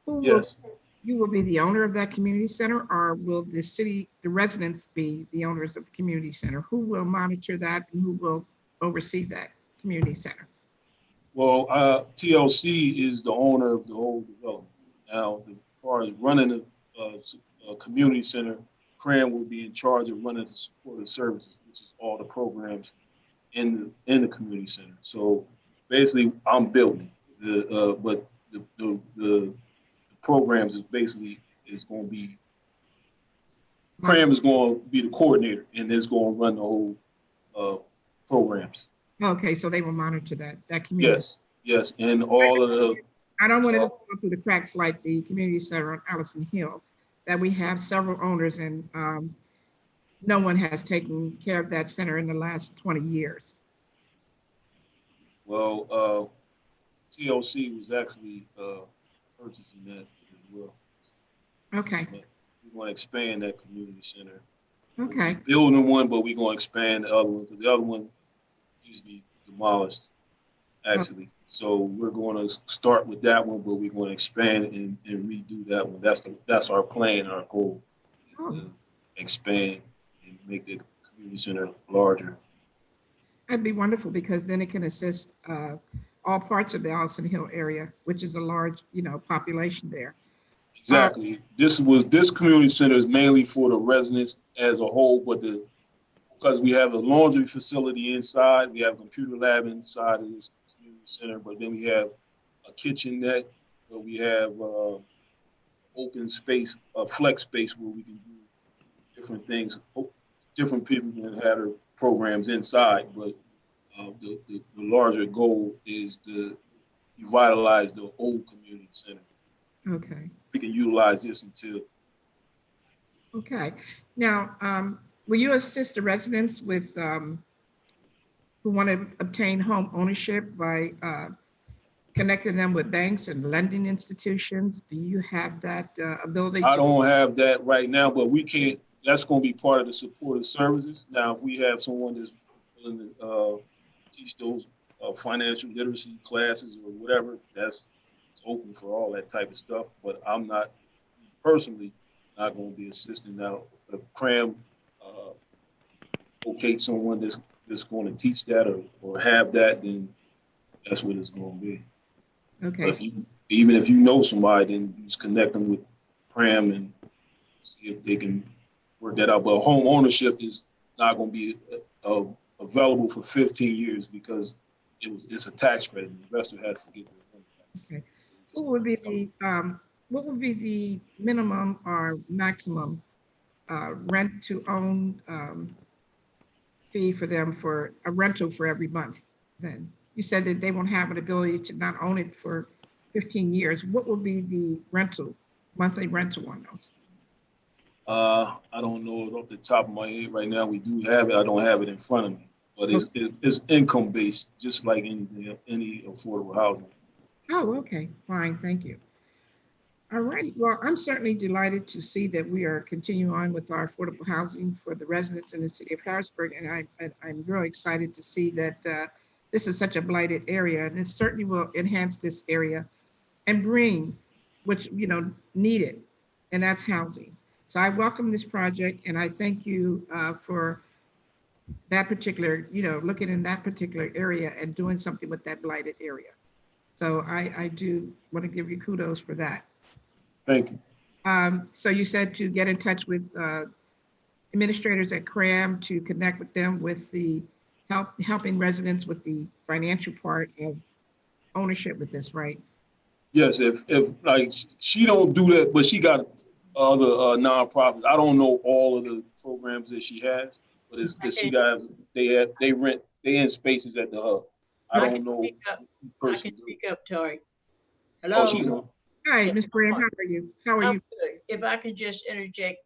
Yes. You will be the owner of that community center, or will the residents be the owners of the community center? Who will monitor that and who will oversee that community center? Well, TLC is the owner of the whole development. Now, as far as running a community center, CRAN will be in charge of running the supportive services, which is all the programs in the community center. So basically, I'm building, but the programs is basically going to be, CRAN is going to be the coordinator and it's going to run the whole programs. Okay, so they will monitor that community. Yes, and all of the. I don't want it to go through the cracks like the community center on Allison Hill, that we have several owners and no one has taken care of that center in the last 20 years. Well, TLC was actually purchasing that as well. Okay. We're going to expand that community center. Okay. We're building one, but we're going to expand the other one because the other one usually demolished, actually. Oh. So we're going to start with that one, but we're going to expand and redo that one. That's our plan, our goal, to expand and make the community center larger. That'd be wonderful because then it can assist all parts of the Allison Hill area, which is a large, population there. Exactly. This community center is mainly for the residents as a whole, but because we have a laundry facility inside, we have a computer lab inside of this community center, but then we have a kitchenette, but we have open space, flex space where we can do different things. Different people can have their programs inside, but the larger goal is to revitalize the old community center. Okay. We can utilize this until. Okay. Now, will you assist the residents with who want to obtain home ownership by connecting them with banks and lending institutions? Do you have that ability? I don't have that right now, but we can't. That's going to be part of the supportive services. Now, if we have someone that's willing to teach those financial literacy classes or whatever, that's it's open for all that type of stuff. But I'm not personally not going to be assisting now. If CRAM locate someone that's going to teach that or have that, then that's what it's going to be. Okay. But even if you know somebody, then you just connect them with CRAM and see if they can work that out. But home ownership is not going to be available for 15 years because it's a tax credit. The investor has to get their money back. Okay. What would be the minimum or maximum rent to own fee for them for a rental for every month? Then you said that they won't have an ability to not own it for 15 years. What will be the monthly rental on those? I don't know it off the top of my head right now. We do have it. I don't have it in front of me, but it's income based, just like any affordable housing. Oh, okay, fine, thank you. All righty, well, I'm certainly delighted to see that we are continuing on with our affordable housing for the residents in the city of Harrisburg, and I'm really excited to see that this is such a blighted area, and it certainly will enhance this area and bring what's needed, and that's housing. So I welcome this project, and I thank you for that particular, looking in that particular area and doing something with that blighted area. So I do want to give you kudos for that. Thank you. So you said to get in touch with administrators at CRAM to connect with them with the helping residents with the financial part of ownership with this, right? Yes, if like she don't do that, but she got other nonprofits. I don't know all of the programs that she has, but it's she got they in spaces at the hub. I don't know. I can speak up, Tori. Hello. Oh, she's on. Hi, Ms. Graham, how are you? How are you? Good. If I can just interject,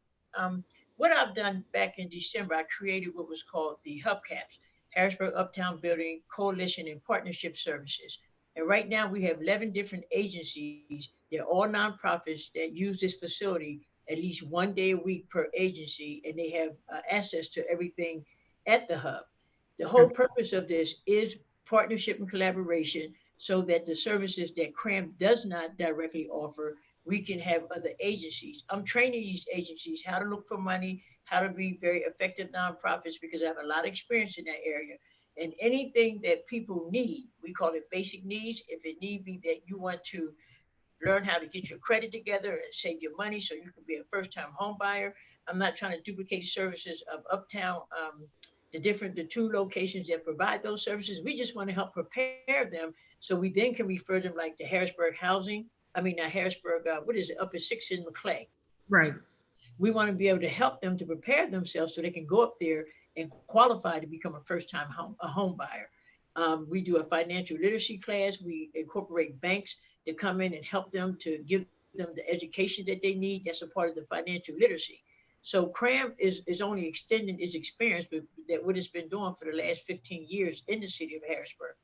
what I've done back in December, I created what was called the Hubcaps, Harrisburg Uptown Building Coalition and Partnership Services. And right now we have 11 different agencies. They're all nonprofits that use this facility at least one day a week per agency, and they have access to everything at the hub. The whole purpose of this is partnership and collaboration so that the services that CRAM does not directly offer, we can have other agencies. I'm training these agencies how to look for money, how to be very effective nonprofits, because I have a lot of experience in that area. And anything that people need, we call it basic needs. If it need be that you want to learn how to get your credit together and save your money so you can be a first-time home buyer. I'm not trying to duplicate services of Uptown, the two locations that provide those services. We just want to help prepare them so we then can refer them like to Harrisburg Housing. Harrisburg, up at 6 in McClay. Right. We want to be able to help them to prepare themselves so they can go up there and qualify to become a first-time home buyer. We do a financial literacy class. We incorporate banks to come in and help them to give them the education that they need. That's a part of the financial literacy. So CRAM is only extending its experience with that what it's been doing for the last 15 years in the city of Harrisburg.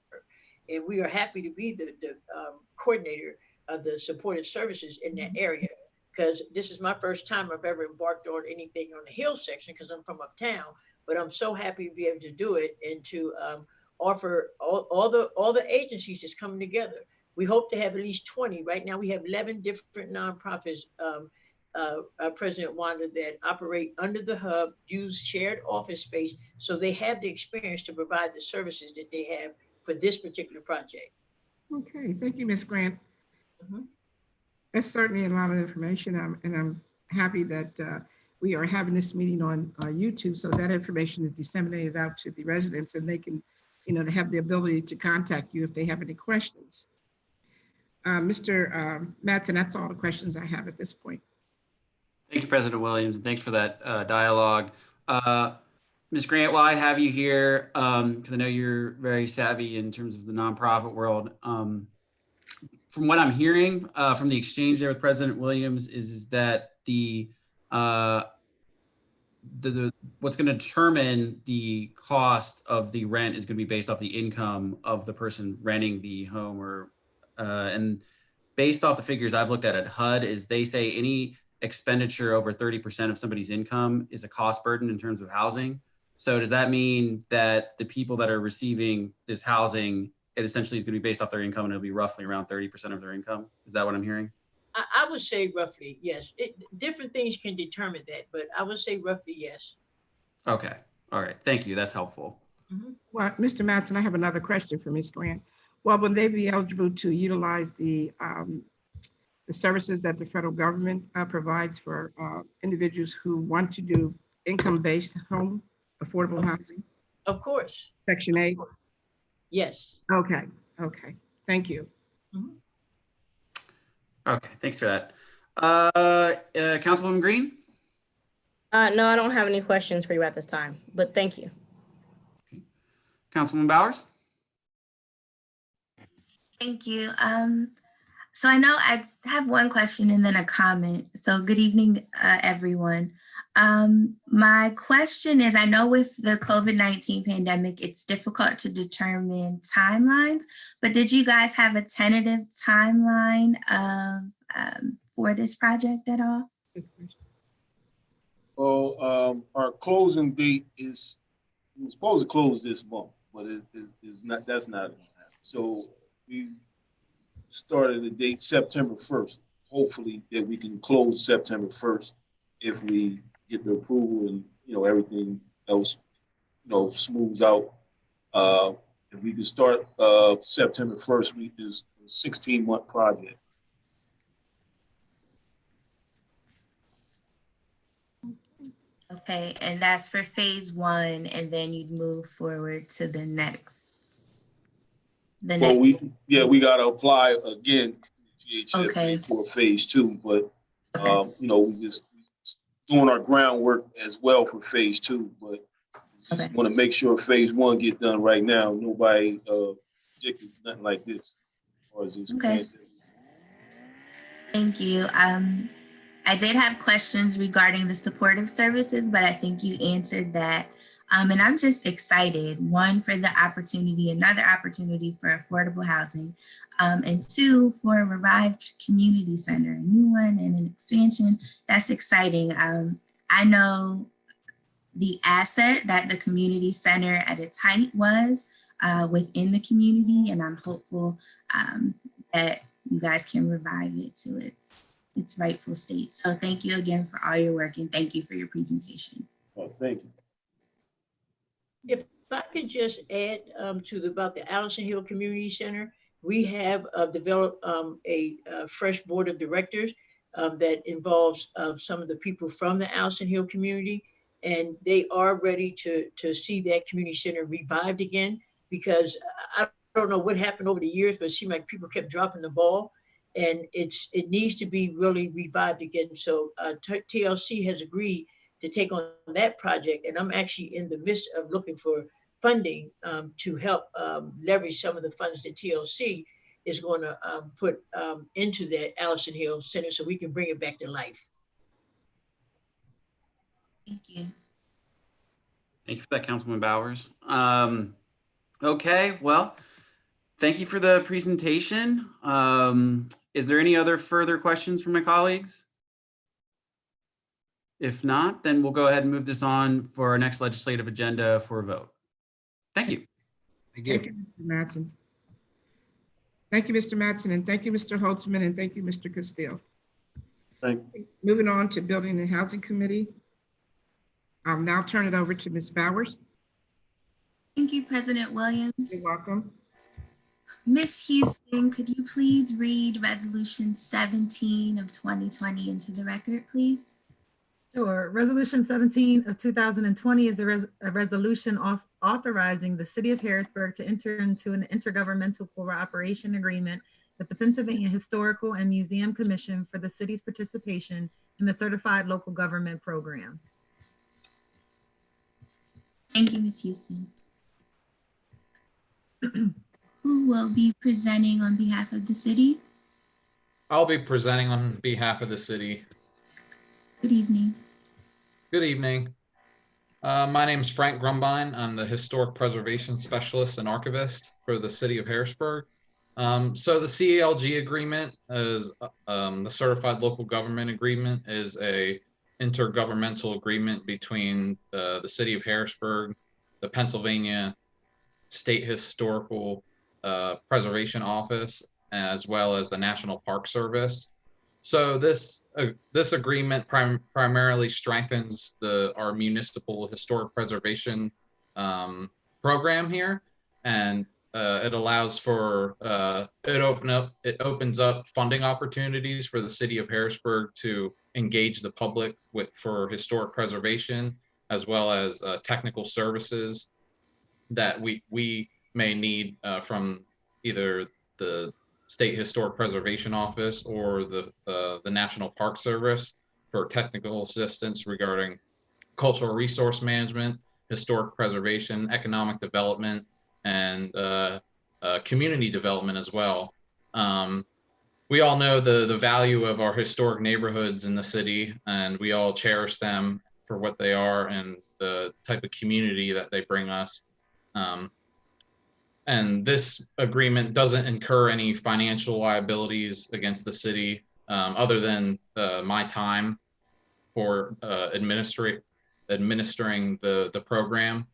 And we are happy to be the coordinator of the supportive services in that area, because this is my first time I've ever embarked on anything on the Hill section because I'm from uptown, but I'm so happy to be able to do it and to offer all the agencies that's coming together. We hope to have at least 20. Right now we have 11 different nonprofits, President Wanda, that operate under the hub, use shared office space, so they have the experience to provide the services that they have for this particular project. Okay, thank you, Ms. Grant. Mm-hmm. That's certainly a lot of information, and I'm happy that we are having this meeting on YouTube, so that information is disseminated out to the residents, and they can, to have the ability to contact you if they have any questions. Mr. Mattson, that's all the questions I have at this point. Thank you, President Williams, and thanks for that dialogue. Ms. Grant, while I have you here, because I know you're very savvy in terms of the nonprofit world, from what I'm hearing from the exchange there with President Williams is that what's going to determine the cost of the rent is going to be based off the income of the person renting the home, and based off the figures I've looked at HUD, is they say any expenditure over 30% of somebody's income is a cost burden in terms of housing. So does that mean that the people that are receiving this housing it essentially is going to be based off their income, and it'll be roughly around 30% of their income. Is that what I'm hearing? I would say roughly, yes. Different things can determine that, but I would say roughly, yes. Okay. All right. Thank you. That's helpful. Well, Mr. Mattson, I have another question for Ms. Grant. Well, will they be eligible to utilize the services that the federal government provides for individuals who want to do income-based home affordable housing? Of course. Section 8? Yes. Okay. Okay. Thank you. Okay. Thanks for that. Councilwoman Green? No, I don't have any questions for you at this time, but thank you. Councilwoman Bowers? Thank you. So I know I have one question and then a comment. So good evening, everyone. My question is, I know with the COVID-19 pandemic, it's difficult to determine timelines, but did you guys have a tentative timeline for this project at all? Well, our closing date is, we're supposed to close this month, but it is not, that's not gonna happen. So we started the date September 1st. Hopefully that we can close September 1st if we get the approval and, you know, everything else, you know, smooths out. If we can start September 1st, we is a 16-month project. Okay, and that's for phase 1, and then you'd move forward to the next. Well, we got to apply again to GHFA Okay. for phase 2, but you know, we just doing our groundwork as well for phase 2, but just want to make sure phase 1 get done right now. Nobody predicted nothing like this. Or is this Okay. Thank you. I did have questions regarding the supportive services, but I think you answered that. And I'm just excited, one, for the opportunity, another opportunity for affordable housing, and 2, for a revived community center, a new one and an expansion. That's exciting. I know the asset that the community center at its height was within the community, and I'm hopeful that you guys can revive it to its rightful state. So thank you again for all your work, and thank you for your presentation. Oh, thank you. If I could just add about the Allison Hill Community Center, we have developed a fresh board of directors that involves some of the people from the Allison Hill community, and they are ready to see that community center revived again, because I don't know what happened over the years, but it seemed like people kept dropping the ball, and it needs to be really revived again. So TLC has agreed to take on that project, and I'm actually in the midst of looking for funding to help leverage some of the funds that TLC is going to put into that Allison Hill Center so we can bring it back to life. Thank you. Thank you for that, Councilwoman Bowers. Okay, well, thank you for the presentation. Is there any other further questions from my colleagues? If not, then we'll go ahead and move this on for our next legislative agenda for a vote. Thank you. Thank you, Mr. Mattson. Thank you, Mr. Mattson, and thank you, Mr. Holtzman, and thank you, Mr. Castile. Thank you. Moving on to Building and Housing Committee. I'll now turn it over to Ms. Bowers. Thank you, President Williams. You're welcome. Ms. Houston, could you please read Resolution 17 of 2020 into the record, please? Sure. Resolution 17 of 2020 is a resolution authorizing the City of Harrisburg to enter into an intergovernmental cooperation agreement with the Pennsylvania Historical and Museum Commission for the city's participation in the Certified Local Government Program. Thank you, Ms. Houston. Who will be presenting on behalf of the city? I'll be presenting on behalf of the city. Good evening. Good evening. My name is Frank Grumbine. I'm the Historic Preservation Specialist and Archivist for the City of Harrisburg. So the CALG agreement is the Certified Local Government Agreement is a intergovernmental agreement between the City of Harrisburg, the Pennsylvania State Historical Preservation Office, as well as the National Park Service. So this agreement primarily strengthens our municipal historic preservation program here, and it allows for it opens up funding opportunities for the city of Harrisburg to engage the public for historic preservation, as well as technical services that we may need from either the State Historic Preservation Office or the National Park Service for technical assistance regarding cultural resource management, historic preservation, economic development, and community development as well. We all know the value of our historic neighborhoods in the city, and we all cherish them for what they are and the type of community that they bring us. And this agreement doesn't incur any financial liabilities against the city other than my time for administering the program.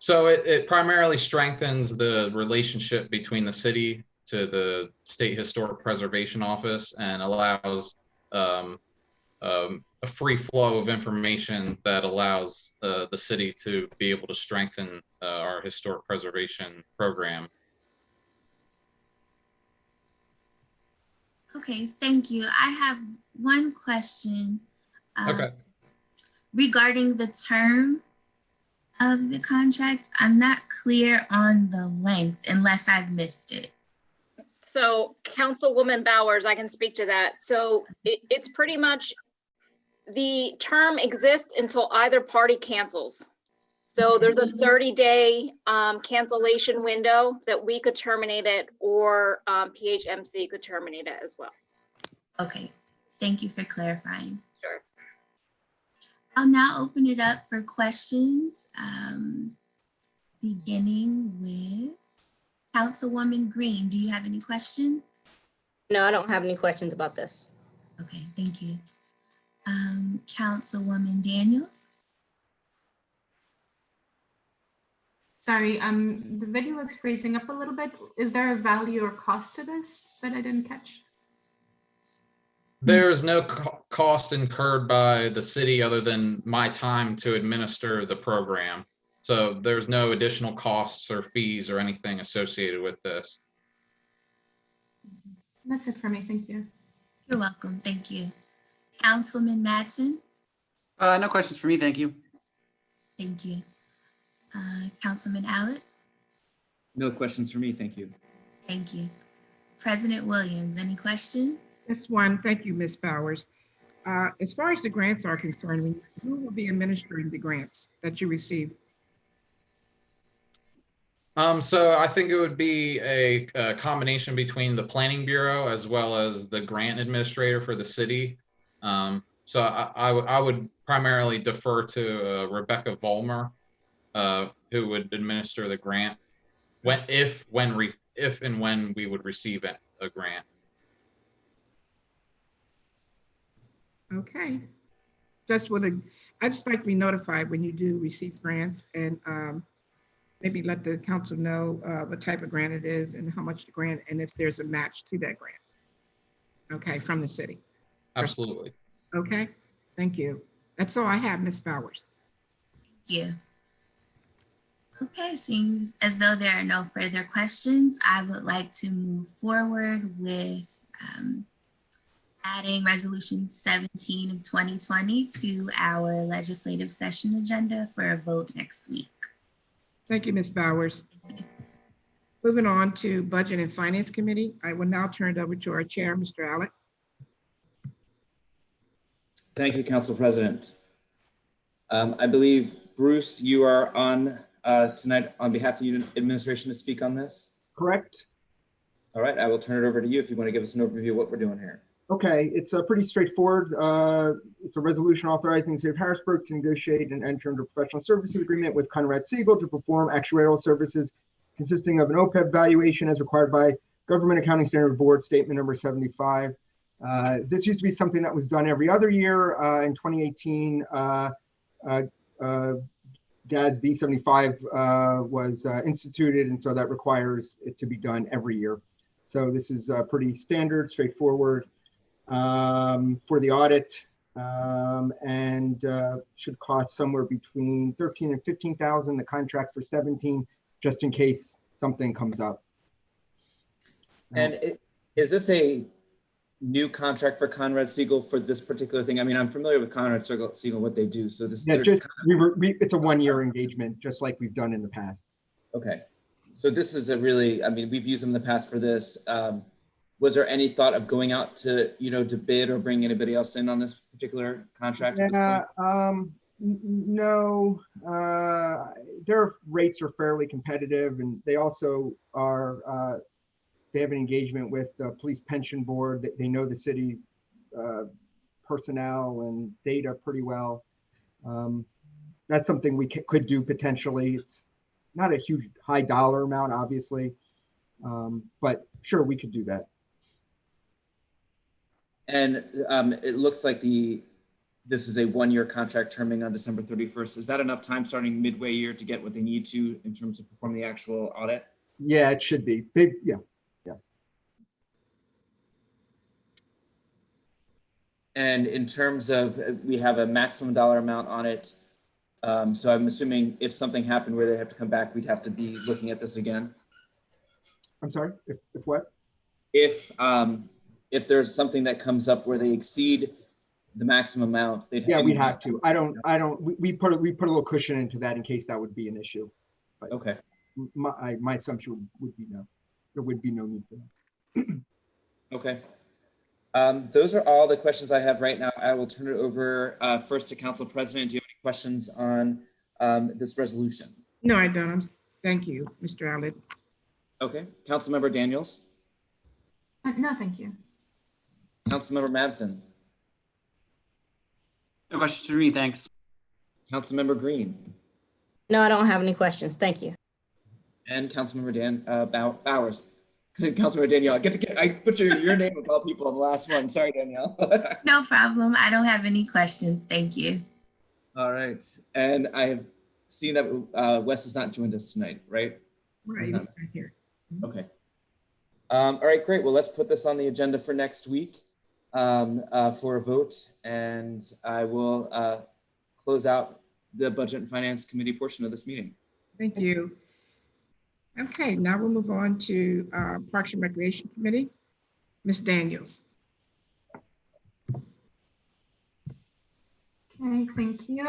So it primarily strengthens the relationship between the city to the State Historic Preservation Office and allows a free flow of information that allows the city to be able to strengthen our historic preservation program. Okay, thank you. I have one question Okay. regarding the term of the contract. I'm not clear on the length unless I've missed it. So Councilwoman Bowers, I can speak to that. So it's pretty much the term exists until either party cancels. So there's a 30-day cancellation window that we could terminate it, or PHMC could terminate it as well. Okay, thank you for clarifying. Sure. I'll now open it up for questions, beginning with Councilwoman Green. Do you have any questions? No, I don't have any questions about this. Okay, thank you. Councilwoman Daniels. Sorry, the video was freezing up a little bit. Is there a value or cost to this that I didn't catch? There is no cost incurred by the city other than my time to administer the program. So there's no additional costs or fees or anything associated with this. That's it for me. Thank you. You're welcome. Thank you. Councilman Madsen. No questions for me. Thank you. Thank you. Councilman Allett. No questions for me. Thank you. Thank you. President Williams, any questions? Just one. Thank you, Ms. Bowers. As far as the grants are concerned, who will be administering the grants that you receive? So I think it would be a combination between the Planning Bureau as well as the grant administrator for the city. So I would primarily defer to Rebecca Vollmer, who would administer the grant if and when we would receive a grant. Okay. I just like to be notified when you do receive grants, and maybe let the council know what type of grant it is and how much the grant, and if there's a match to that grant. Okay, from the city. Absolutely. Okay, thank you. That's all I have, Ms. Bowers. Thank you. Okay, seems as though there are no further questions, I would like to move forward with adding Resolution 17 of 2020 to our legislative session agenda for a vote next week. Thank you, Ms. Bowers. Moving on to Budget and Finance Committee, I will now turn it over to our chair, Mr. Allett. Thank you, Council President. I believe, Bruce, you are on tonight on behalf of the administration to speak on this. Correct. All right, I will turn it over to you if you want to give us an overview of what we're doing here. Okay, it's pretty straightforward. It's a resolution authorizing the city of Harrisburg to negotiate and enter into a professional services agreement with Conrad Siegel to perform actuarial services consisting of an OPEB valuation as required by Government Accounting Standard Board Statement number 75. This used to be something that was done every other year. In 2018, GASB 75 was instituted, and so that requires it to be done every year. So this is pretty standard, straightforward for the audit, and should cost somewhere between 13 and 15,000. The contract for 17, just in case something comes up. And is this a new contract for Conrad Siegel for this particular thing? I mean, I'm familiar with Conrad Siegel, what they do. So this, yeah, just it's a 1-year engagement, just like we've done in the past. Okay. So this is a really, I mean, we've used them in the past for this. Was there any thought of going out to, to bid or bring anybody else in on this particular contract? Yeah, no, their rates are fairly competitive, and they also are, they have an engagement with the police pension board. They know the city's personnel and data pretty well. That's something we could do potentially. It's not a huge high dollar amount, obviously, but sure, we could do that. And it looks like this is a 1-year contract terming on December 31st. Is that enough time starting midway year to get what they need to in terms of performing the actual audit? Yeah, it should be. Yeah. Yes. And in terms of, we have a maximum dollar amount on it. So I'm assuming if something happened where they have to come back, we'd have to be looking at this again. I'm sorry, if what? If there's something that comes up where they exceed the maximum amount, we'd have to. We put a little cushion into that in case that would be an issue. But okay. My assumption would be no. There would be no need for that. Okay. Those are all the questions I have right now. I will turn it over first to Council President. Do you have any questions on this resolution? No, I don't. Thank you, Mr. Allard. Okay. Councilmember Daniels? No, thank you. Councilmember Madsen? No questions for me, thanks. Councilmember Green? No, I don't have any questions. Thank you. And Councilmember Bowers. Councilmember Danielle, I put your name of all people on the last one. Sorry, Danielle. No problem. I don't have any questions. Thank you. All right. And I have seen that Wes has not joined us tonight, right? Right, he's not here. Okay. All right, great. Well, let's put this on the agenda for next week for a vote, and I will close out the Budget and Finance Committee portion of this meeting. Thank you. Okay, now we'll move on to Parks and Recreation Committee. Ms. Daniels. Okay, thank you.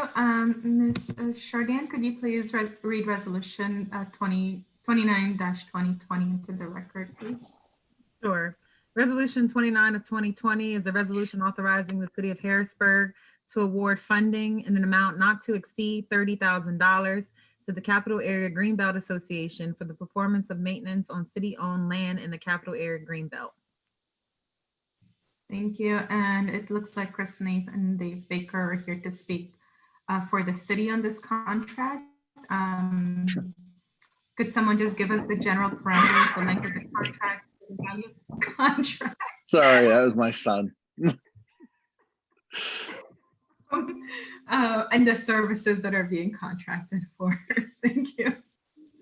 Ms. Chardin, could you please read Resolution 29-2020 into the record, please? Sure. Resolution 29 of 2020 is a resolution authorizing the City of Harrisburg to award funding in an amount not to exceed $30,000 to the Capital Area Greenbelt Association for the performance of maintenance on city-owned land in the Capital Area Greenbelt. Thank you. And it looks like Chris Nath and Dave Baker are here to speak for the city on this contract. Sure. Could someone just give us the general parameters, the length of the contract, the value of the contract? Sorry, that was my son. And the services that are being contracted for. Thank you.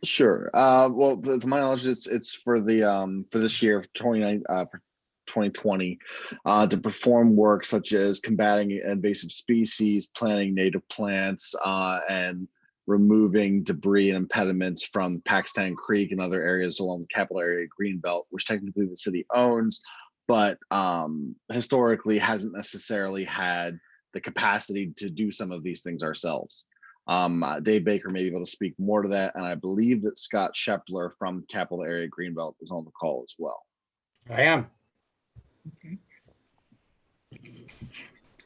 Sure. Well, to my knowledge, it's for the for this year, for 2020, to perform work such as combating invasive species, planting native plants, and removing debris and impediments from Paxton Creek and other areas along the Capital Area Greenbelt, which technically the city owns, but historically hasn't necessarily had the capacity to do some of these things ourselves. Dave Baker may be able to speak more to that, and I believe that Scott Shepler from Capital Area Greenbelt is on the call as well. I am. Okay.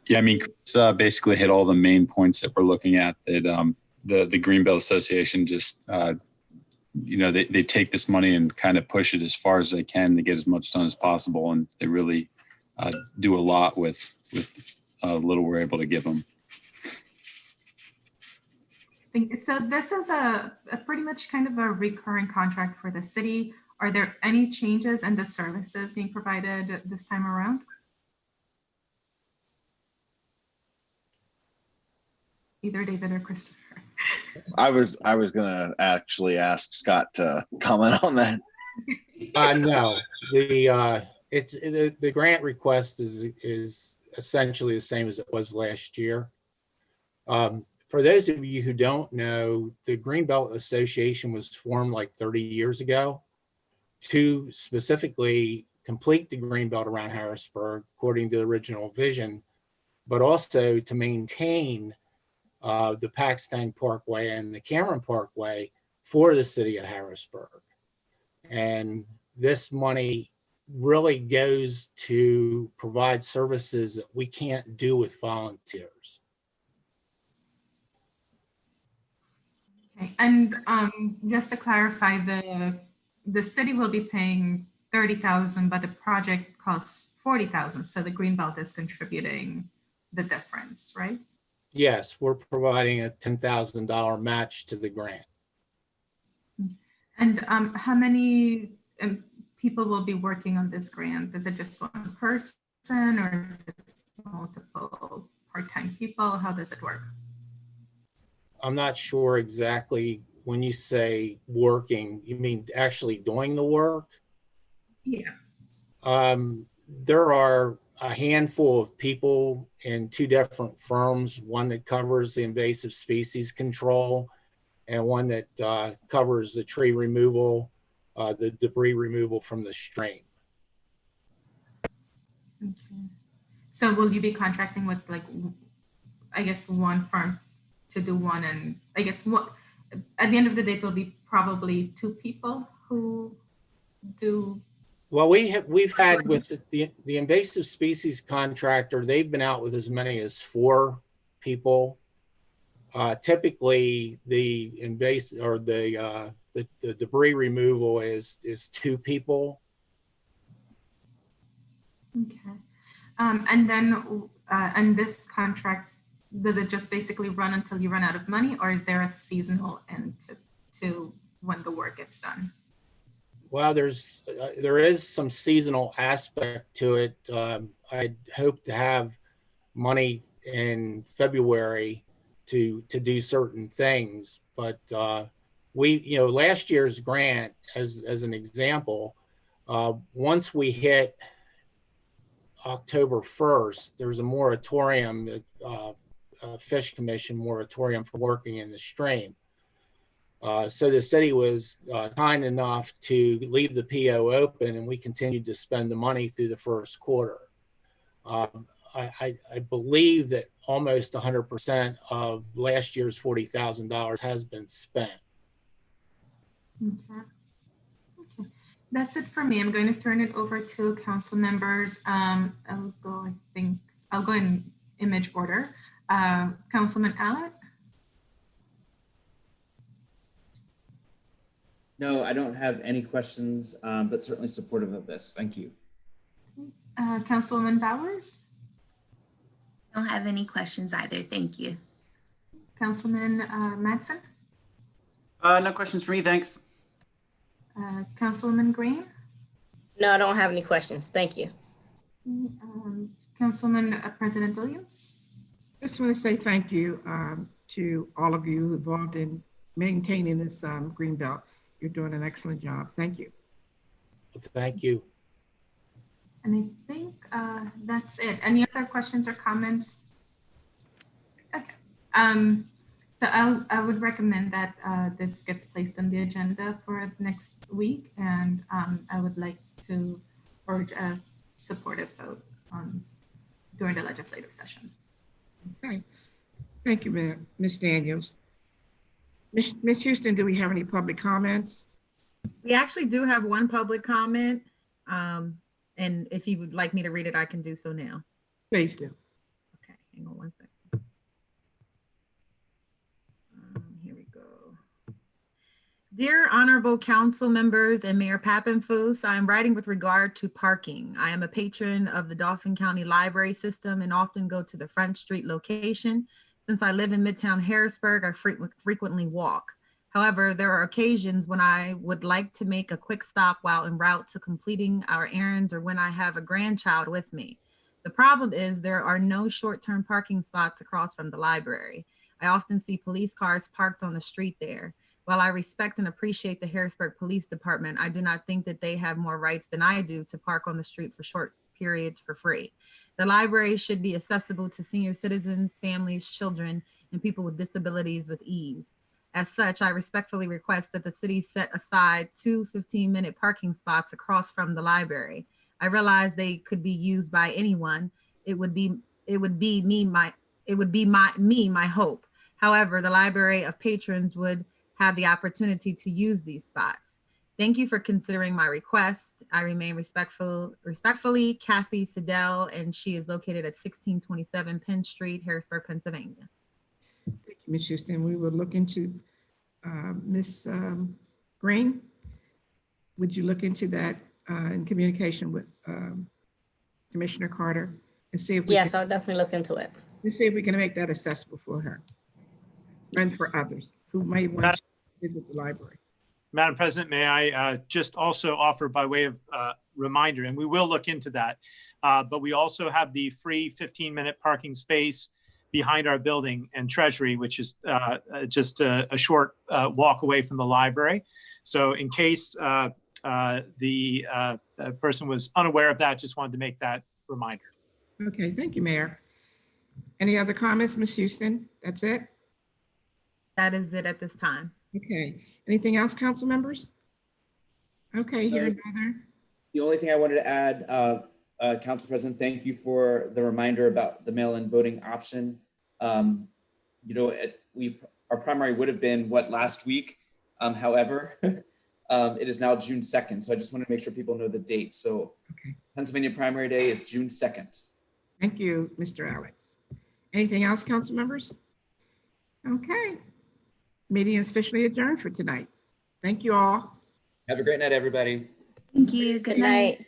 Yeah, I mean, Chris basically hit all the main points that we're looking at. That the Greenbelt Association just, they take this money and kind of push it as far as they can to get as much done as possible, and they really do a lot with little we're able to give them. Thank you. So this is a pretty much kind of a recurring contract for the city. Are there any changes in the services being provided this time around? Either David or Christopher. I was gonna actually ask Scott to comment on that. No, the grant request is essentially the same as it was last year. For those of you who don't know, the Greenbelt Association was formed like 30 years ago to specifically complete the Greenbelt around Harrisburg according to the original vision, but also to maintain the Paxton Parkway and the Cameron Parkway for the city of Harrisburg. And this money really goes to provide services that we can't do with volunteers. Okay. And just to clarify, the city will be paying 30,000, but the project costs 40,000. So the Greenbelt is contributing the difference, right? Yes, we're providing a $10,000 match to the grant. And how many people will be working on this grant? Is it just one person or is it multiple part-time people? How does it work? I'm not sure exactly when you say working, you mean actually doing the work? Yeah. There are a handful of people in two different firms, one that covers the invasive species control and one that covers the tree removal, the debris removal from the stream. Okay. So will you be contracting with, like, I guess one firm to do one, and I guess what at the end of the day it will be probably two people who do? Well, we've had with the invasive species contractor, they've been out with as many as 4 people. Typically, the invasive or the debris removal is 2 people. Okay. And then and this contract, does it just basically run until you run out of money, or is there a seasonal end to when the work gets done? Well, there is some seasonal aspect to it. I'd hope to have money in February to do certain things, but last year's grant, as an example, once we hit October 1st, there's a moratorium, Fish Commission moratorium for working in the stream. So the city was kind enough to leave the PO open, and we continued to spend the money through the first quarter. I believe that almost 100% of last year's $40,000 has been spent. Okay. Okay. That's it for me. I'm going to turn it over to council members. I'll go in image order. Councilman Allett? No, I don't have any questions, but certainly supportive of this. Thank you. Councilwoman Bowers? I don't have any questions either. Thank you. Councilman Madsen? No questions for me, thanks. Councilwoman Green? No, I don't have any questions. Thank you. Councilman President Williams? Just want to say thank you to all of you involved in maintaining this green belt. You're doing an excellent job. Thank you. Thank you. And I think that's it. Any other questions or comments? Okay. So I would recommend that this gets placed on the agenda for next week, and I would like to urge a supportive vote during the legislative session. Okay. Thank you, Ms. Daniels. Ms. Houston, do we have any public comments? We actually do have one public comment. And if you would like me to read it, I can do so now. Please do. Okay, hang on one second. Here we go. Dear honorable council members and Mayor Pappenfuss, I am writing with regard to parking. I am a patron of the Dauphin County Library System and often go to the Front Street location. Since I live in Midtown Harrisburg, I frequently walk. However, there are occasions when I would like to make a quick stop while en route to completing our errands or when I have a grandchild with me. The problem is there are no short-term parking spots across from the library. I often see police cars parked on the street there. While I respect and appreciate the Harrisburg Police Department, I do not think that they have more rights than I do to park on the street for short periods for free. The library should be accessible to senior citizens, families, children, and people with disabilities with ease. As such, I respectfully request that the city set aside 2 15-minute parking spots across from the library. I realize they could be used by anyone. It would be my hope. However, the library of patrons would have the opportunity to use these spots. Thank you for considering my request. I remain respectfully, Kathy Siddell, and she is located at 1627 Penn Street, Harrisburg, Pennsylvania. Thank you, Ms. Houston. We will look into Ms. Green. Would you look into that in communication with Commissioner Carter and see if we Yes, can, I'll definitely look into it. let's see if we can make that accessible for her and for others who may want to visit the library. Madam President, may I just also offer by way of reminder, and we will look into that, but we also have the free 15-minute parking space behind our building and Treasury, which is just a short walk away from the library. So in case the person was unaware of that, just wanted to make that reminder. Okay, thank you, Mayor. Any other comments, Ms. Houston? That's it? That is it at this time. Okay, anything else, council members? Okay, here another. The only thing I wanted to add, Council President, thank you for the reminder about the mail-in voting option. You know, our primary would have been last week. However, it is now June 2nd. So I just want to make sure people know the date. So Pennsylvania primary day is June 2nd. Thank you, Mr. Alec. Anything else, council members? Okay. Meeting is officially adjourned for tonight. Thank you all. Have a great night, everybody. Thank you. Good night.